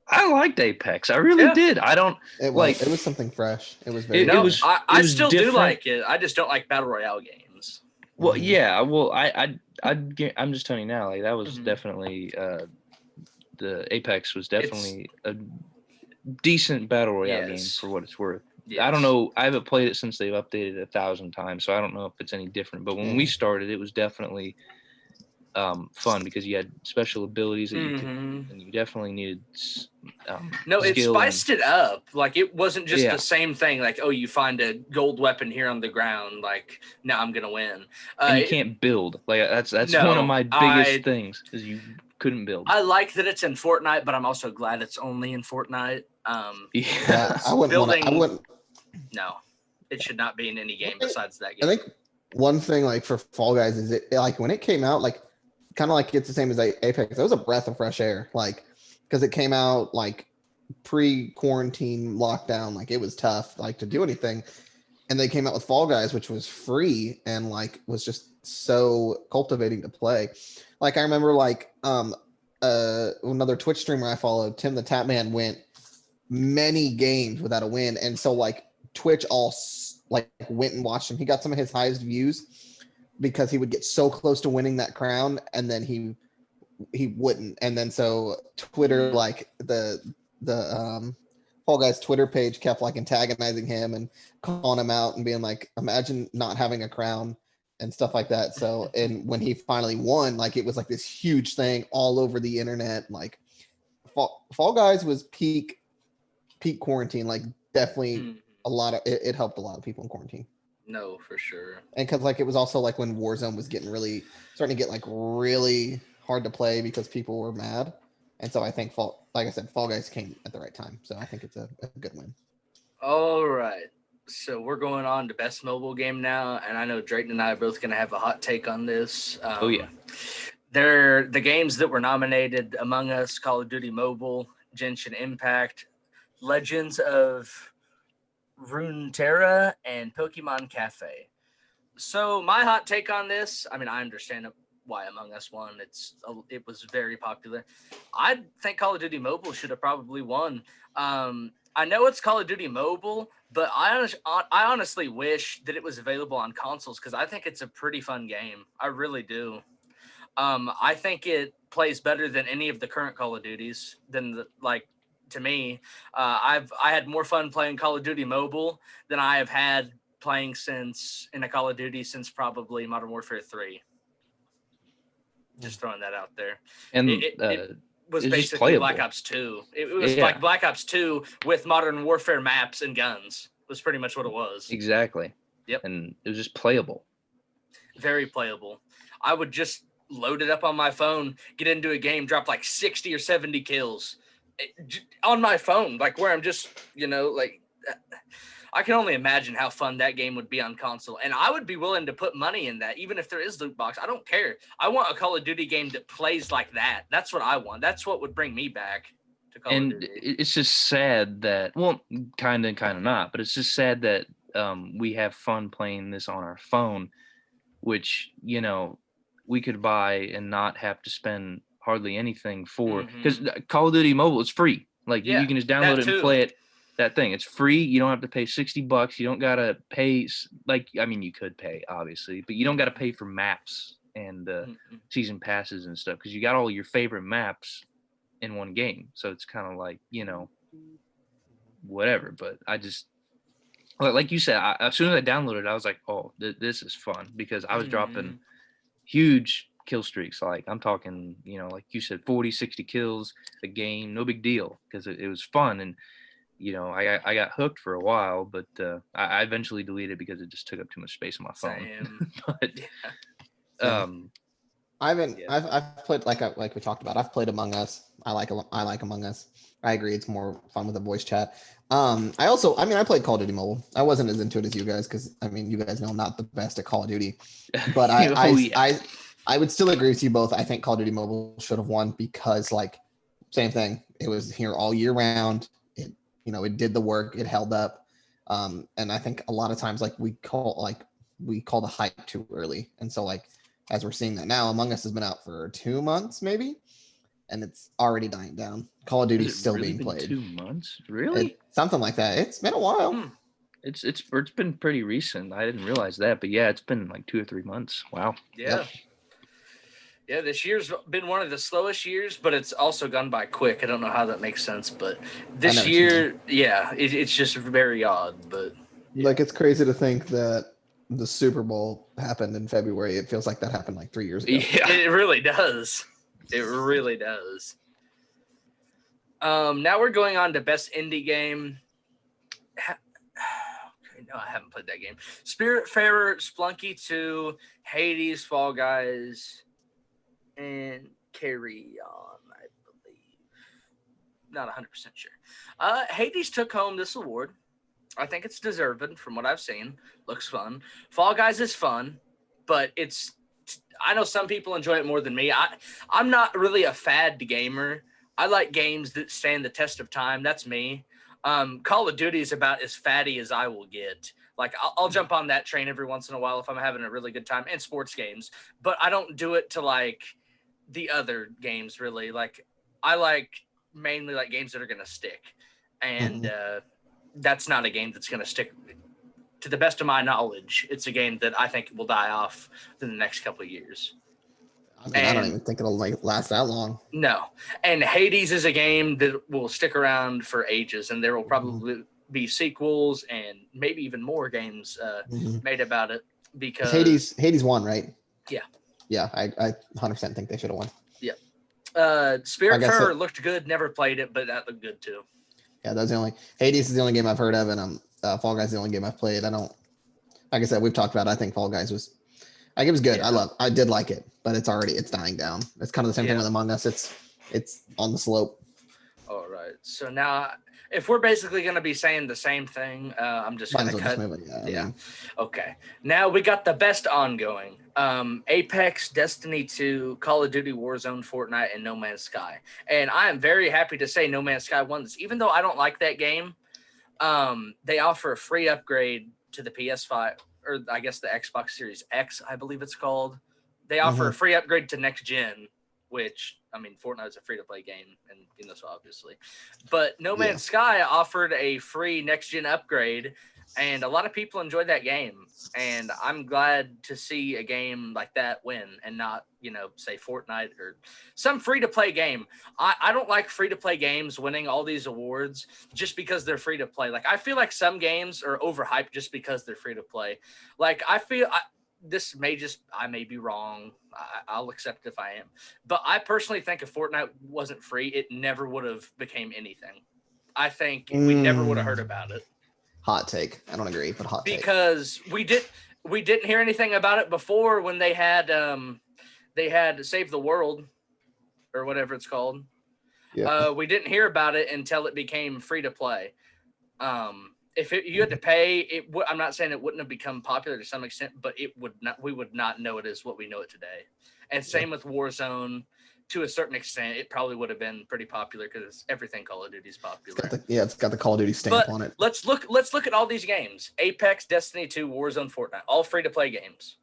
I liked Apex. I really did. I don't It was something fresh. It was very. I still do like it. I just don't like battle royale games. Well, yeah. Well, I'm just telling you now. Like that was definitely the Apex was definitely a decent battle royale game for what it's worth. Yes. I don't know. I haven't played it since they've updated it 1,000 times, so I don't know if it's any different. But when we started, it was definitely fun because you had special abilities that you could, and you definitely needed. It spiced it up. Like it wasn't just the same thing. Like, oh, you find a gold weapon here on the ground. Like, now I'm gonna win. And you can't build. Like that's one of my biggest things is you couldn't build. I like that it's in Fortnite, but I'm also glad it's only in Fortnite. I wouldn't. No, it should not be in any game besides that game. I think one thing like for Fall Guys is it like when it came out, like kind of like it's the same as Apex. It was a breath of fresh air, like because it came out like pre-quarantine lockdown, like it was tough like to do anything, and they came out with Fall Guys, which was free and like was just so cultivating to play. Like I remember like another Twitch streamer I followed, Tim the Tapman, went many games without a win, and so like Twitch all like went and watched him. He got some of his highest views because he would get so close to winning that crown and then he wouldn't. And then so Twitter, like the Fall Guys Twitter page kept like antagonizing him and calling him out and being like, imagine not having a crown and stuff like that. So, and when he finally won, like it was like this huge thing all over the internet. Like Fall Guys was peak quarantine, like definitely a lot of it helped a lot of people in quarantine. No, for sure. And because like it was also like when Warzone was starting to get like really hard to play because people were mad. And so I think Fall Guys came at the right time. So I think it's a good win. All right. So we're going on to best mobile game now. And I know Drayton and I are both going to have a hot take on this. They're the games that were nominated: Among Us, Call of Duty Mobile, Genshin Impact, Legends of Runeterra, and Pokemon Cafe. So my hot take on this, I mean, I understand why Among Us won. It was very popular. I think Call of Duty Mobile should have probably won. I know it's Call of Duty Mobile, but I honestly wish that it was available on consoles because I think it's a pretty fun game. I really do. I think it plays better than any of the current Call of Duties to me. I had more fun playing Call of Duty Mobile than I have had playing in a Call of Duty since probably Modern Warfare 3. Just throwing that out there. And it was basically Black Ops 2. It was like Black Ops 2 with Modern Warfare maps and guns. Was pretty much what it was. Exactly. Yep. And it was just playable. Very playable. I would just load it up on my phone, get into a game, drop like 60 or 70 kills on my phone, like where I'm just, I can only imagine how fun that game would be on console. And I would be willing to put money in that, even if there is loot box. I don't care. I want a Call of Duty game that plays like that. That's what I want. That's what would bring me back to Call of Duty. And it's just sad that, well, kind of not, but it's just sad that we have fun playing this on our phone, which, we could buy and not have to spend hardly anything for, because Call of Duty Mobile is free. Like you can just download it and play it that thing. It's free. You don't have to pay $60. You don't gotta pay you could pay obviously, but you don't gotta pay for maps and season passes and stuff because you got all your favorite maps in one game. So it's kind of like, whatever. But I just, like you said, as soon as I downloaded it, I was like, oh, this is fun because I was dropping huge kill streaks. Like I'm talking, like you said, 40, 60 kills a game, no big deal because it was fun. And, I got hooked for a while, but I eventually deleted it because it just took up too much space on my phone. But I've played like we talked about. I've played Among Us. I like Among Us. I agree, it's more fun with a voice chat. I played Call of Duty Mobile. I wasn't as into it as you guys because you guys know I'm not the best at Call of Duty, but I would still agree with you both. I think Call of Duty Mobile should have won because same thing. It was here all year round. It did the work. It held up. And I think a lot of times we call the hype too early. And so as we're seeing that now, Among Us has been out for 2 months maybe, and it's already dying down. Call of Duty is still being played. 2 months, really? Something like that. It's been a while. It's been pretty recent. I didn't realize that, but yeah, it's been 2 or 3 months. Wow. Yeah. Yep. Yeah, this year's been one of the slowest years, but it's also gone by quick. I don't know how that makes sense, but this year, it's just very odd. But it's crazy to think that the Super Bowl happened in February. It feels like that happened 3 years ago. Yeah, it really does. It really does. Now we're going on to best indie game. No, I haven't played that game. Spiritfarer, Splunky 2, Hades, Fall Guys, and Carry On, I believe. Not 100% sure. Hades took home this award. I think it's deserved from what I've seen. Looks fun. Fall Guys is fun, but I know some people enjoy it more than me. I'm not really a fad gamer. I like games that stand the test of time. That's me. Call of Duty is about as fatty as I will get. I'll jump on that train every once in a while if I'm having a really good time, and sports games, but I don't do it to the other games really. I mainly games that are going to stick, and that's not a game that's going to stick. To the best of my knowledge, it's a game that I think will die off in the next couple of years. I don't even think it'll last that long. No. And Hades is a game that will stick around for ages, and there will probably be sequels and maybe even more games made about it because Hades won, right? Yeah. Yeah, I 100% think they should have won. Yeah. Spiritfarer looked good. Never played it, but that looked good too. Yeah, that's Hades is the only game I've heard of, and Fall Guys is the only game I've played. Like I said, we've talked about it. I think Fall Guys was good. Yeah. I did like it, but it's dying down. It's kind of the same thing with Among Us. It's on the slope. All right. So now, if we're basically going to be saying the same thing, I'm just going to cut. Okay. Now we got the best ongoing. Apex, Destiny 2, Call of Duty Warzone, Fortnite, and No Man's Sky. And I am very happy to say No Man's Sky won this. Even though I don't like that game, they offer a free upgrade to the PS5, or I guess the Xbox Series X, I believe it's called. They offer a free upgrade to next gen, which, Fortnite is a free-to-play game, and so obviously. But No Man's Sky offered a free next-gen upgrade, and a lot of people enjoyed that game. And I'm glad to see a game like that win and not, say Fortnite or some free-to-play game. I don't like free-to-play games winning all these awards just because they're free-to-play. I feel like some games are overhyped just because they're free-to-play. I may be wrong. I'll accept if I am. But I personally think if Fortnite wasn't free, it never would have became anything. I think we never would have heard about it. Hot take. I don't agree, but hot take. Because we didn't hear anything about it before when they had Save the World or whatever it's called. Yeah. We didn't hear about it until it became free to play. If you had to pay, I'm not saying it wouldn't have become popular to some extent, but we would not know it as what we know it today. And same with Warzone. To a certain extent, it probably would have been pretty popular because everything Call of Duty is popular. It's got the Call of Duty stamp on it. Let's look at all these games: Apex, Destiny 2, Warzone, Fortnite, all free to play games.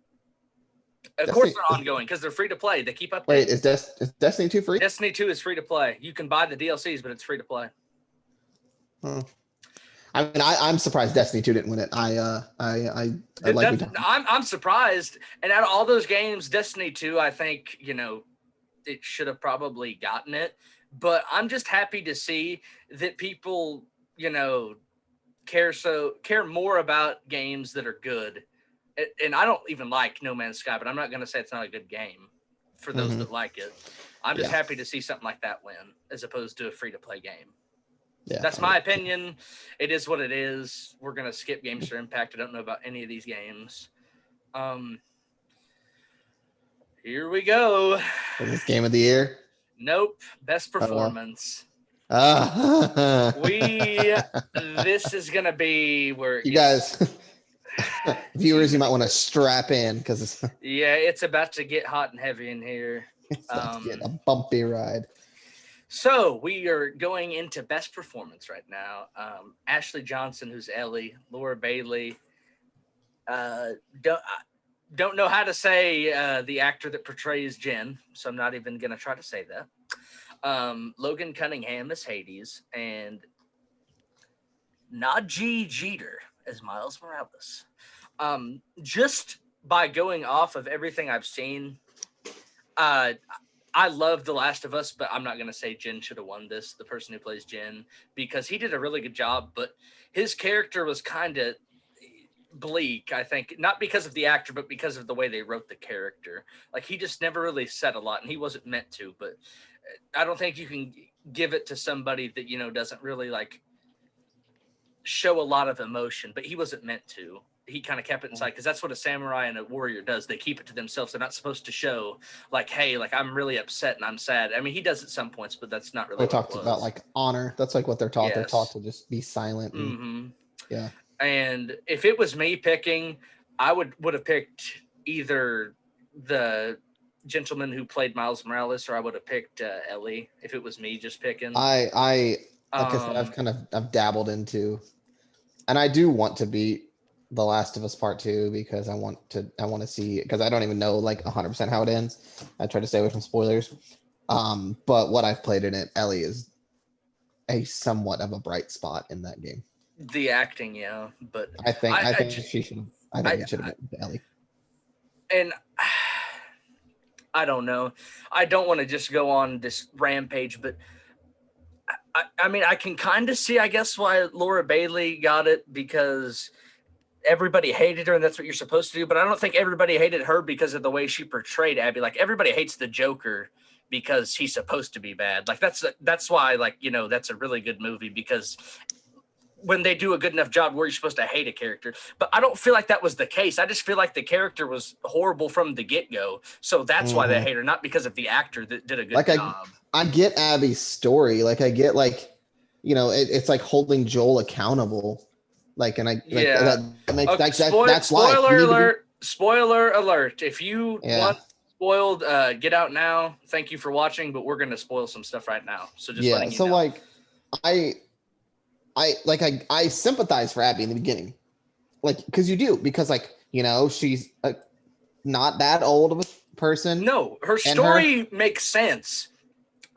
Of course, they're ongoing because they're free to play. They keep up. Wait, is Destiny 2 free? Destiny 2 is free to play. You can buy the DLCs, but it's free to play. I mean, I'm surprised Destiny 2 didn't win it. I like we talked. I'm surprised. And out of all those games, Destiny 2, I think, it should have probably gotten it. But I'm just happy to see that people, care more about games that are good. And I don't even like No Man's Sky, but I'm not going to say it's not a good game for those that like it. I'm just happy to see something like that win as opposed to a free-to-play game. Yeah, that's my opinion. It is what it is. We're going to skip Games for Impact. I don't know about any of these games. Here we go. Is this game of the year? Nope. Best performance. This is going to be where you guys... Viewers, you might want to strap in because it's about to get hot and heavy in here. It's about to get a bumpy ride. So we are going into best performance right now. Ashley Johnson, who's Ellie, Laura Bailey. Don't know how to say the actor that portrays Jen, so I'm not even going to try to say that. Logan Cunningham as Hades, and Najee Jeter as Miles Morales. Just by going off of everything I've seen, I love The Last of Us, but I'm not going to say Jen should have won this, the person who plays Jen, because he did a really good job, but his character was kind of bleak, I think, not because of the actor, but because of the way they wrote the character. Like, he just never really said a lot, and he wasn't meant to, but I don't think you can give it to somebody that, doesn't really, show a lot of emotion, but he wasn't meant to. He kind of kept it inside because that's what a samurai and a warrior does. They keep it to themselves. They're not supposed to show hey, I'm really upset and I'm sad. I mean, he does at some points, but that's not really. They talked about honor. That's what they're taught. Yes. They're taught to just be silent. And, Yeah. And if it was me picking, I would have picked either the gentleman who played Miles Morales, or I would have picked Ellie if it was me just picking. I said, I've dabbled into, and I do want to beat The Last of Us Part 2 because I want to see, because I don't even know 100% how it ends. I try to stay away from spoilers. But what I've played in it, Ellie is a somewhat of a bright spot in that game. The acting, yeah, but I think she should. I think it should have been Ellie. And I don't know. I don't want to just go on this rampage, but I mean, I can kind of see, I guess, why Laura Bailey got it, because everybody hated her, and that's what you're supposed to do. But I don't think everybody hated her because of the way she portrayed Abby. Everybody hates the Joker because he's supposed to be bad. That's why, that's a really good movie, because when they do a good enough job where you're supposed to hate a character. But I don't feel like that was the case. I just feel like the character was horrible from the get-go. So that's why they hate her, not because of the actor that did a good job. I get Abby's story. I get it's like holding Joel accountable. That makes that's spoiler alert. Spoiler alert. If you want spoiled, get out now. Thank you for watching, but we're gonna spoil some stuff right now. So just letting you know. I sympathize for Abby in the beginning. Because you do, because she's not that old of a person. No, her story makes sense.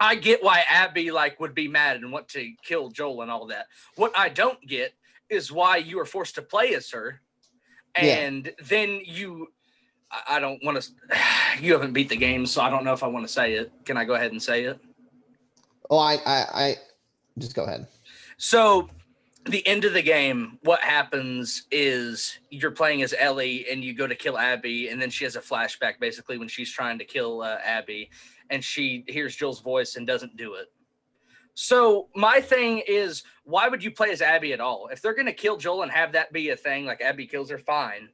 I get why Abby would be mad and want to kill Joel and all that. What I don't get is why you are forced to play as her, and then I don't want to. You haven't beat the game, so I don't know if I want to say it. Can I go ahead and say it? Oh, I just go ahead. So, the end of the game, what happens is you're playing as Ellie, and you go to kill Abby, and then she has a flashback basically when she's trying to kill Abby, and she hears Joel's voice and doesn't do it. So my thing is, why would you play as Abby at all? If they're going to kill Joel and have that be a thing, Abby kills her, fine.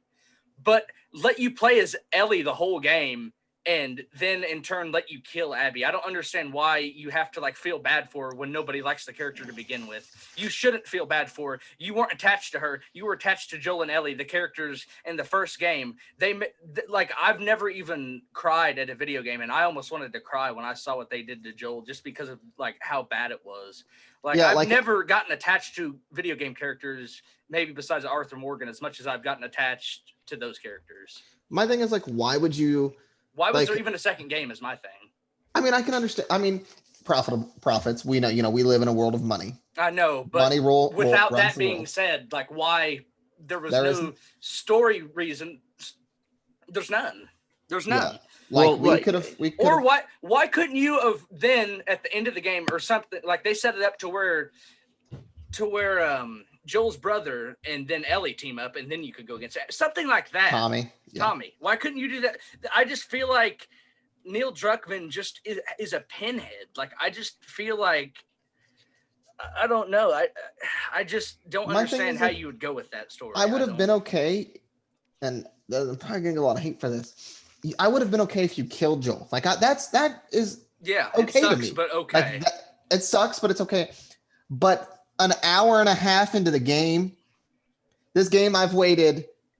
But let you play as Ellie the whole game, and then in turn let you kill Abby. I don't understand why you have to feel bad for her when nobody likes the character to begin with. You shouldn't feel bad for her. You weren't attached to her. You were attached to Joel and Ellie, the characters in the first game. I've never even cried at a video game, and I almost wanted to cry when I saw what they did to Joel, just because of how bad it was. I've never gotten attached to video game characters, maybe besides Arthur Morgan, as much as I've gotten attached to those characters. My thing is why would you? Why was there even a second game is my thing. I mean, I can understand. I mean, profits. We know, we live in a world of money. I know, but money rule without runs that the being world. said, like why there was There no isn't. story reason. There's none. There's none. Yeah. Like Well, we like- could have Or why couldn't you have then at the end of the game or something, like they set it up to where Joel's brother and then Ellie team up and then you could go against something like that. Tommy. Yeah. Tommy, why couldn't you do that? I just feel like Neil Druckmann just is a pinhead. Like I just feel like I don't know. I just don't My thing understand is how that you would go with that story. I would have don't- been okay, and I'm probably getting a lot of hate for this. I would have been okay if you killed Joel. Like that is Yeah, okay it sucks, to me. but okay. Like it sucks, but it's okay. But an hour and a half into the game, this game I've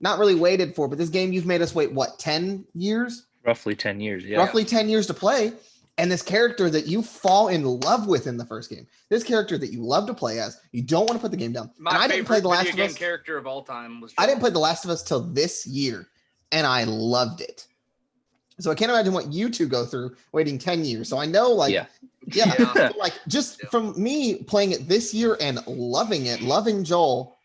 not really waited for, but this game you've made us wait, what, 10 years? Roughly 10 years. Yeah. Roughly 10 years to play. And this character that you fall in love with in the first game, this character that you love to play as, you don't want to put the game down. My and I favorite didn't play The Last video of game Us. character of all time was I didn't Joel. play The Last of Us till this year, and I loved it. So I can't imagine what you two go through waiting 10 years. So I know, like, Yeah. Yeah. like just Yeah. from me playing it this year and loving Joel,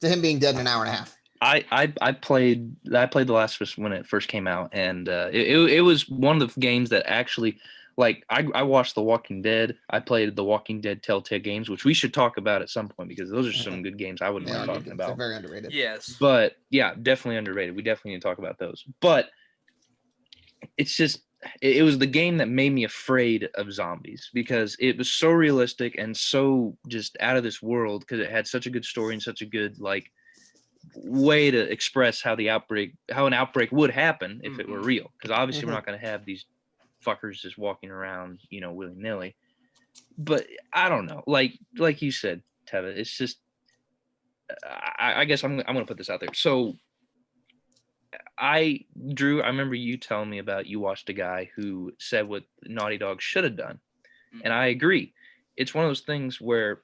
to him being dead in an hour and a half. I played The Last of Us when it first came out, and it was one of the games that actually, like, I watched The Walking Dead. I played The Walking Dead Telltale games, which we should talk about at some point because those are some good games I wouldn't mind talking They're about. very underrated. Yes. But yeah, definitely underrated. We definitely need to talk about those. But it's just it was the game that made me afraid of zombies because it was so realistic and so just out of this world because it had such a good story and such a good like way to express how an outbreak would happen if it were real. Because obviously we're not going to have these fuckers just walking around, willy-nilly. But I don't know. Like you said, Teva, it's just I guess I'm going to put this out there. So Drew, I remember you telling me about you watched a guy who said what Naughty Dog should have done. And I agree. It's one of those things where,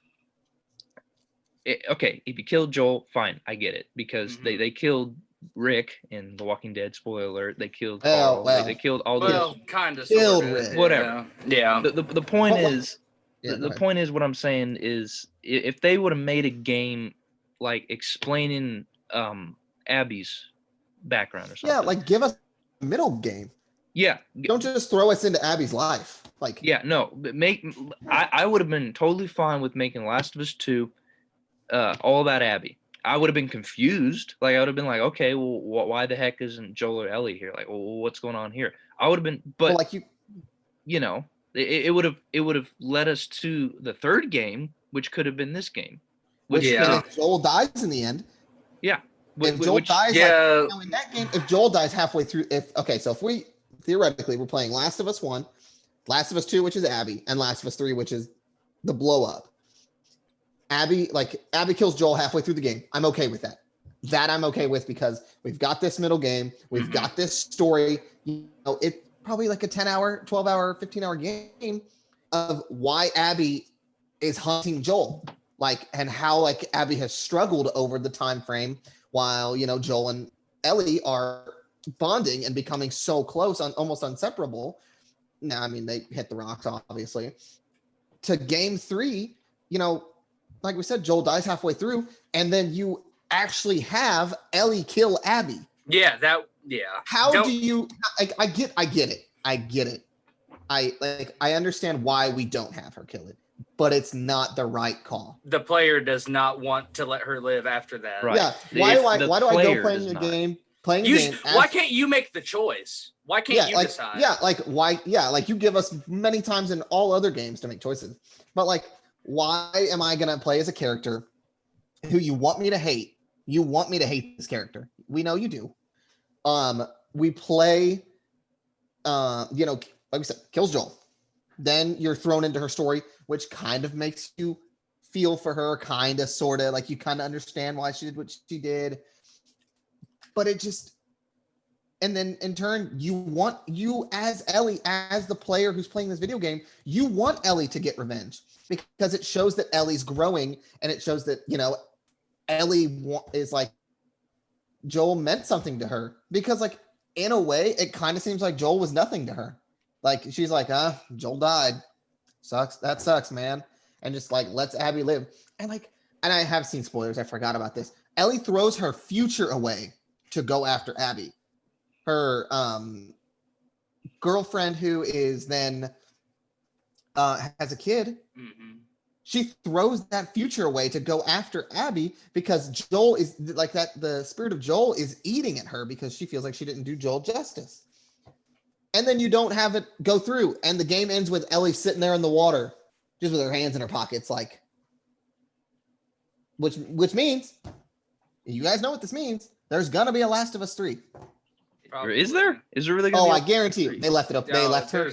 okay, if you killed Joel, fine, I get it. Because they killed Rick in The Walking Dead, spoiler alert. They killed Carl. They killed all those. Well, kind of. Killed Rick. Whatever. Yeah. The point But is, the point is what I'm saying is if they would have made a game like explaining Abby's background or something. Yeah, like give us a middle game. Yeah. Don't just throw us into Abby's life. Like, Yeah, no, but I would have been totally fine with making Last of Us 2 all about Abby. I would have been confused. Like, I would have been like, okay, well, why the heck isn't Joel or Ellie here? Like, well, what's going on here? I would have been, but like it would have led us to the third game, which could have been this game. which Yeah. if Joel dies in the end. Yeah. If Joel dies, yeah. like, in that game, if Joel dies halfway through, so if we theoretically we're playing Last of Us 1, Last of Us 2, which is Abby, and Last of Us 3, which is the blow up. Abby kills Joel halfway through the game. I'm okay with that. That I'm okay with because we've got this middle game. We've got this story. It's probably like a 10-hour, 12-hour, 15-hour game of why Abby is hunting Joel, and how Abby has struggled over the time frame while Joel and Ellie are bonding and becoming so close, almost inseparable. Now, I mean, they hit the rocks, obviously. To game 3, like we said, Joel dies halfway through, and then you actually have Ellie kill Abby. Yeah, How do you? I get it. I understand why we don't have her kill it, but it's not the right call. The player does not want to let her live after that. Right. Yeah. Why do I go playing does a not. game? Playing a game. Why can't you make the choice? Why can't you decide? Yeah, why? Yeah, you give us many times in all other games to make choices, but why am I gonna play as a character who you want me to hate? You want me to hate this character. We know you do. We play, like we said, kills Joel. Then you're thrown into her story, which kind of makes you feel for her, kind of, sort of, you kind of understand why she did what she did. But it just, and then in turn, you as Ellie, as the player who's playing this video game, you want Ellie to get revenge because it shows that Ellie's growing and it shows that, Ellie is Joel meant something to her because in a way, it kind of seems like Joel was nothing to her. She's Joel died. Sucks. That sucks, man. and just like lets Abby live. And I have seen spoilers. I forgot about this. Ellie throws her future away to go after Abby. Her girlfriend, who is then has a kid. Mm-hmm. She throws that future away to go after Abby because Joel is like that. The spirit of Joel is eating at her because she feels like she didn't do Joel justice. And then you don't have it go through, and the game ends with Ellie sitting there in the water, just with her hands in her pockets, like, which means, you guys know what this means. There's gonna be a Last of Us 3. Probably. Is there? Is there really? Oh, I guarantee you, they left it up. They left her.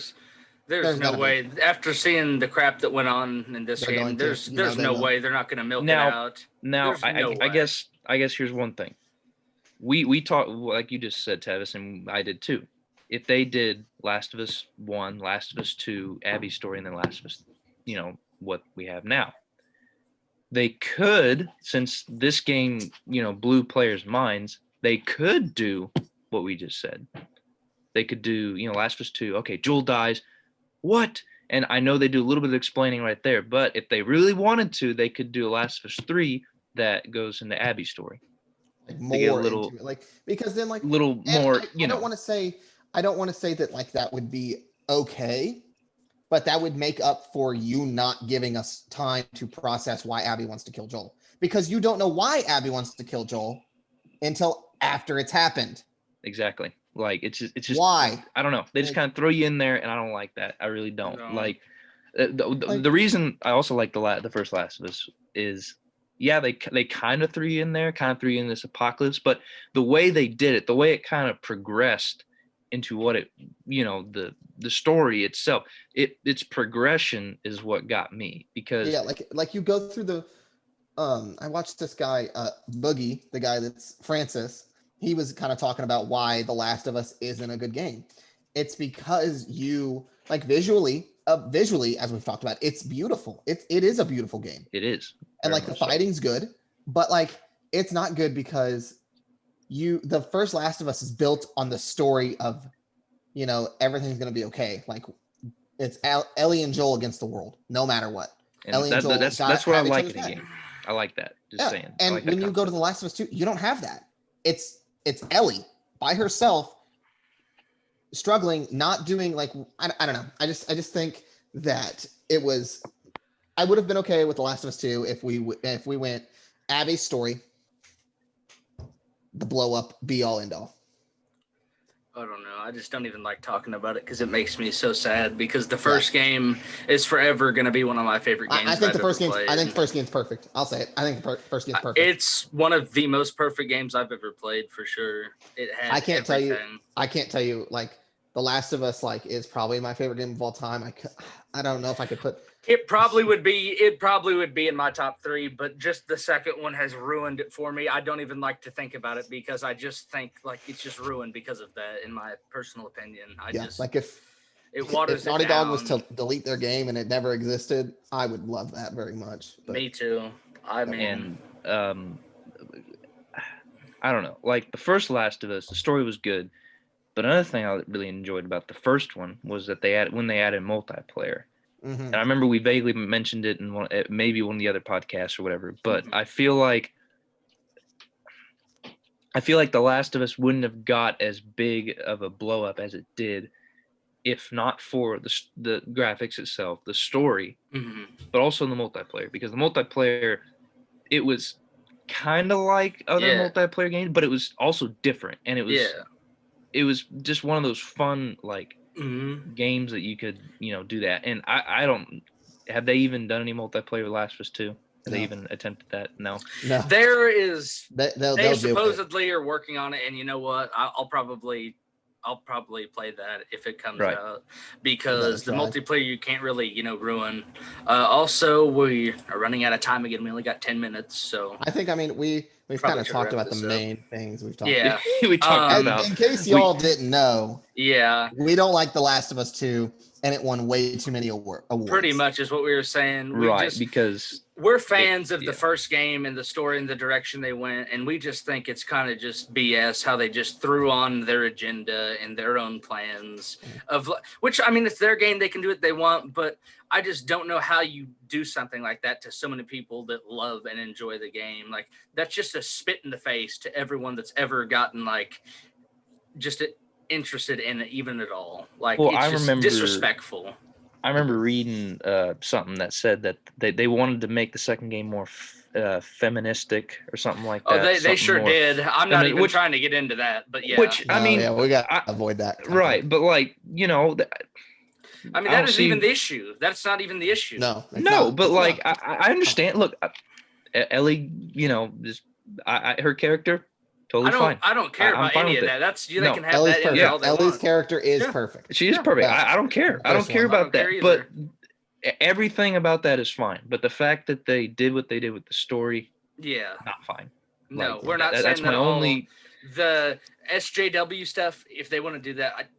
There's no way. After seeing the crap that went on in this game, there's no way they're not going to milk it out. Now, I guess here's one thing. We talked, like you just said, Tavis, and I did too. If they did Last of Us 1, Last of Us 2, Abby's story, and then Last of Us, what we have now, they could, since this game, blew players' minds, they could do what we just said. They could do, Last of Us 2. Okay, Joel dies. What? And I know they do a little bit of explaining right there, but if they really wanted to, they could do a Last of Us 3 that goes into Abby's story. Like more into it. Because then little more, I don't want to say that like that would be okay, but that would make up for you not giving us time to process why Abby wants to kill Joel. Because you don't know why Abby wants to kill Joel until after it's happened. Exactly. Like it's just why? I don't know. They just kind of throw you in there, and I don't like that. I really don't. The reason I also like the first Last of Us is, yeah, they kind of threw you in there, kind of threw you in this apocalypse, but the way they did it, the way it kind of progressed into what it, the story itself, its progression is what got me, because like you go through the I watched this guy Boogie, the guy that's Francis. He was kind of talking about why The Last of Us isn't a good game. It's because you like visually, as we've talked about, it's beautiful. It is a beautiful game. It is. And like the fighting's good, but like it's not good because the first Last of Us is built on the story of, everything's going to be okay. Like it's Ellie and Joel against the world, no matter what. And Ellie and Joel. That's what I like in a game. I like that. Just saying. And like when you go to The Last of Us 2, you don't have that. It's Ellie by herself struggling, not doing like, I don't know. I just think that I would have been okay with The Last of Us 2 if we went Abby's story, the blow up, be all end all. I don't know. I just don't even like talking about it because it makes me so sad, because the first game is forever going to be one of my favorite games. I think the first game's perfect. I'll say it. I think the first game's perfect. It's one of the most perfect games I've ever played for sure. It has I can't tell you like The Last of Us is probably my favorite game of all time. I don't know if I could put It probably would be in my top 3, but just the second one has ruined it for me. I don't even like to think about it because I just think like it's just ruined because of that, in my personal opinion. If Naughty Dog was to delete their game and it never existed, I would love that very much. But me too. I don't know. Like the first Last of Us, the story was good, but another thing I really enjoyed about the first one was that when they added multiplayer. Mm-hmm. And I remember we vaguely mentioned it in maybe one of the other podcasts or whatever, but I feel like The Last of Us wouldn't have got as big of a blow up as it did if not for the graphics itself, the story, but also the multiplayer, because the multiplayer, it was kind of like other multiplayer games, but it was also different, and it was just one of those fun games that you could do that. And I don't have they even done any multiplayer Last of Us 2? Have they even attempted that? No. There is. They supposedly are working on it, and you know what? I'll probably play that if it comes out, because the multiplayer you can't really ruin. Also, we are running out of time again. We only got 10 minutes, so I think we've kind of talked about the main things we've talked about. We talked about. In case y'all didn't know, we don't like The Last of Us 2, and it won way too many awards. Pretty much is what we were saying. Because we're fans of the first game and the story and the direction they went, and we just think it's kind of just BS how they just threw on their agenda and their own plans of which, I mean, it's their game, they can do what they want, but I just don't know how you do something like that to so many people that love and enjoy the game. Like, that's just a spit in the face to everyone that's ever gotten like just interested in it even at all. Like, well, it's just disrespectful. I remember reading something that said that they wanted to make the second game more feministic or something like that. Oh, they sure did. I'm not even trying to get into that, but yeah. Which, I mean, we got to avoid that. Right, but like, you know, I mean, that isn't even the issue. That's not even the issue. No, but like, I understand. Look, Ellie, you know, her character, totally fine. I don't care about any of that. They can have Ellie's that. Perfect. Yeah, Ellie's character is perfect. She is perfect. I don't care. I don't care about that. But everything about that is fine. But the fact that they did what they did with the story, not fine. No, like, we're not saying that's that my only. The SJW stuff, if they want to do that,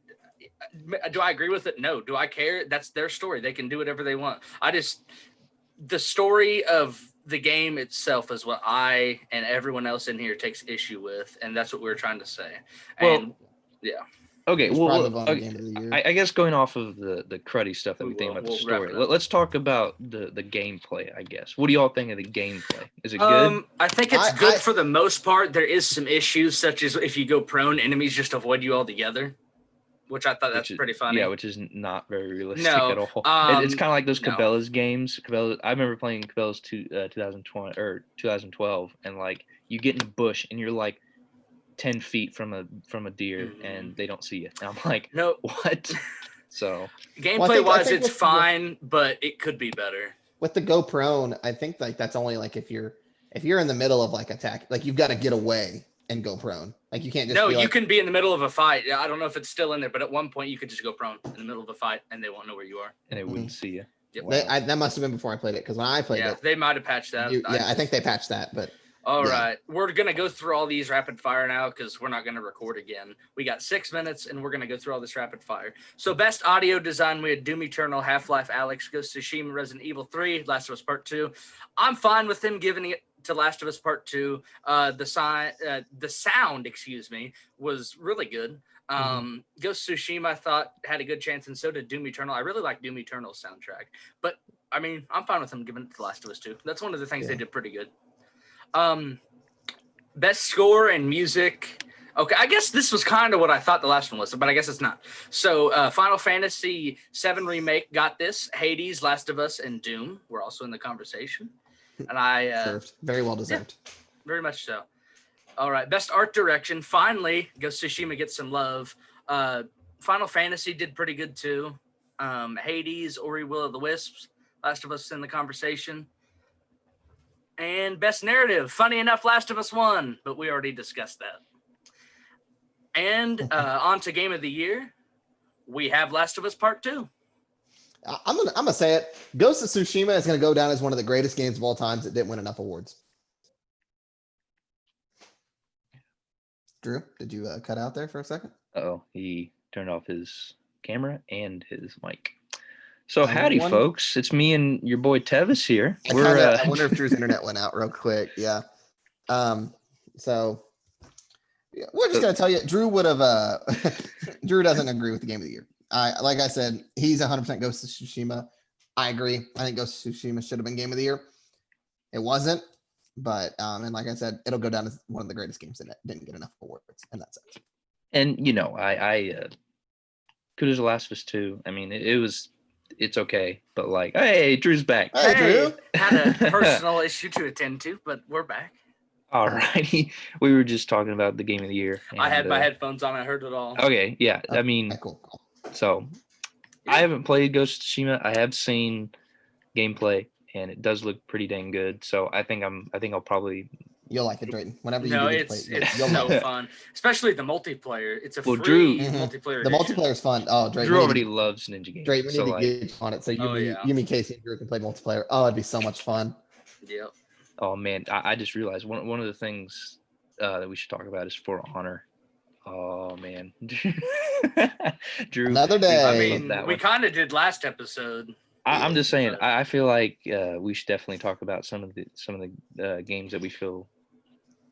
do I agree with it? No. Do I care? That's their story. They can do whatever they want. The story of the game itself is what I and everyone else in here takes issue with, and that's what we were trying to say. And okay, well, I guess going off of the cruddy stuff that we think about the story, let's talk about the gameplay, I guess. What do y'all think of the gameplay? Is it good? I think it's good for the most part. There is some issues, such as if you go prone, enemies just avoid you altogether, which I thought that's pretty funny. Yeah, which is not very realistic at all. It's kind of like those Cabela's games. I remember playing Cabela's 2020 or 2012, and like you get in a bush and you're like 10 feet from a deer and they don't see you. And I'm like, no, what? So gameplay wise, it's fine, but it could be better. With the go prone, I think like that's only like if you're in the middle of like attack, like you've got to get away and go prone. Like you can't just you can be in the middle of a fight. I don't know if it's still in there, but at one point you could just go prone in the middle of a fight and they won't know where you are. And they wouldn't see you. Yep. Wow. That must have been before I played it, because when I played it, they might have patched that. I think they patched that, but all right. We're going to go through all these rapid fire now because we're not going to record again. We got 6 minutes and we're going to go through all this rapid fire. So best audio design, we had Doom Eternal, Half-Life Alyx, Ghost of Tsushima, Resident Evil 3, Last of Us Part 2. I'm fine with them giving it to Last of Us Part 2. The sound, was really good. Ghost of Tsushima, I thought, had a good chance, and so did Doom Eternal. I really like Doom Eternal's soundtrack. But, I mean, I'm fine with them giving it to Last of Us 2. That's one of the things they did pretty good. Best score and music. Okay, I guess this was kind of what I thought the last one was, but I guess it's not. So Final Fantasy VII Remake got this. Hades, Last of Us, and Doom were also in the conversation. And I very well deserved. Yeah, very much so. All right, best art direction. Finally, Ghost of Tsushima gets some love. Final Fantasy did pretty good too. Hades, Ori Will of the Wisps, Last of Us in the conversation. And best narrative. Funny enough, Last of Us won, but we already discussed that. And on to Game of the Year, we have Last of Us Part 2. I'm gonna say it. Ghost of Tsushima is gonna go down as one of the greatest games of all times that didn't win enough awards. Drew, did you cut out there for a second? Oh, he turned off his camera and his mic. So howdy, folks. It's me and your boy Tevis here. I wonder if Drew's internet went out real quick. Yeah. So we're just gonna tell you, Drew would have. Drew doesn't agree with the Game of the Year. Like I said, he's 100% Ghost of Tsushima. I agree. I think Ghost of Tsushima should have been Game of the Year. It wasn't, but and like I said, it'll go down as one of the greatest games that didn't get enough awards in that sense. And you know, I kudos to Last of Us 2. I mean, it's okay, but like, hey, Drew's back. Hey, Drew. Had a personal issue to attend to, but we're back. All righty. We were just talking about the Game of the Year. And, I had my headphones on. I heard it all. Okay, yeah. I mean, cool. So I haven't played Ghost of Tsushima. I have seen gameplay, and it does look pretty dang good. So I think I'll probably. You'll like it, Drayton. Whenever you it's so fun, especially the multiplayer. It's a free multiplayer. The multiplayer is fun. Oh, Drayton. Drew already loves Ninja games. Drayton, we need to get on it. So you, me, Casey, and Drew can play multiplayer. Oh, it'd be so much fun. Yep. Oh man, I just realized one of the things that we should talk about is For Honor. Oh man, Drew. Another day. I Hey, mean, we kind of did last episode. I'm just saying. I feel like we should definitely talk about some of the games that we feel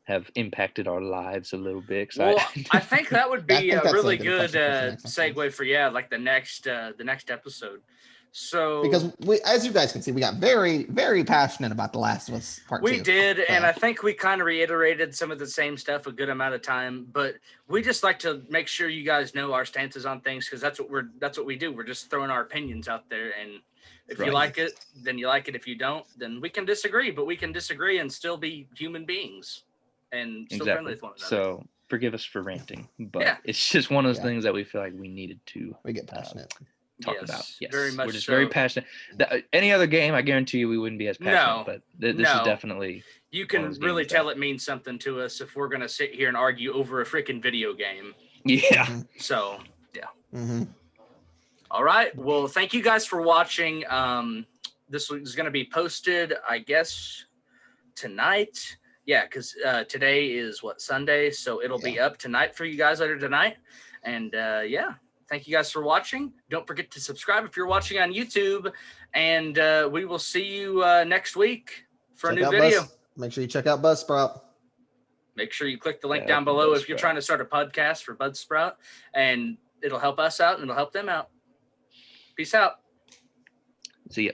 have impacted our lives a little bit. Well, I think that would be a really good segue for like the next episode. So because we, as you guys can see, we got very, very passionate about The Last of Us Part 2. We did, and I think we kind of reiterated some of the same stuff a good amount of time. But we just like to make sure you guys know our stances on things, because that's what we do. We're just throwing our opinions out there, and if you like it, then you like it. If you don't, then we can disagree. But we can disagree and still be human beings and still friendly with one another. So forgive us for ranting, but it's just one of those things that we feel like we needed to. We get passionate. Talk about. Yes, very much. We're just very passionate. Any other game, I guarantee you, we wouldn't be as passionate. But this is definitely. You can really tell it means something to us if we're gonna sit here and argue over a freaking video game. Yeah. Mm-hmm. So All right. Well, thank you guys for watching. This is gonna be posted, I guess, tonight. Yeah, because today is Sunday, so it'll be up tonight for you guys later tonight. And thank you guys for watching. Don't forget to subscribe if you're watching on YouTube. And we will see you next week for a new video. Make sure you check out Buzzsprout. Make sure you click the link down below if you're trying to start a podcast for Buzzsprout. And it'll help us out and it'll help them out. Peace out. See ya.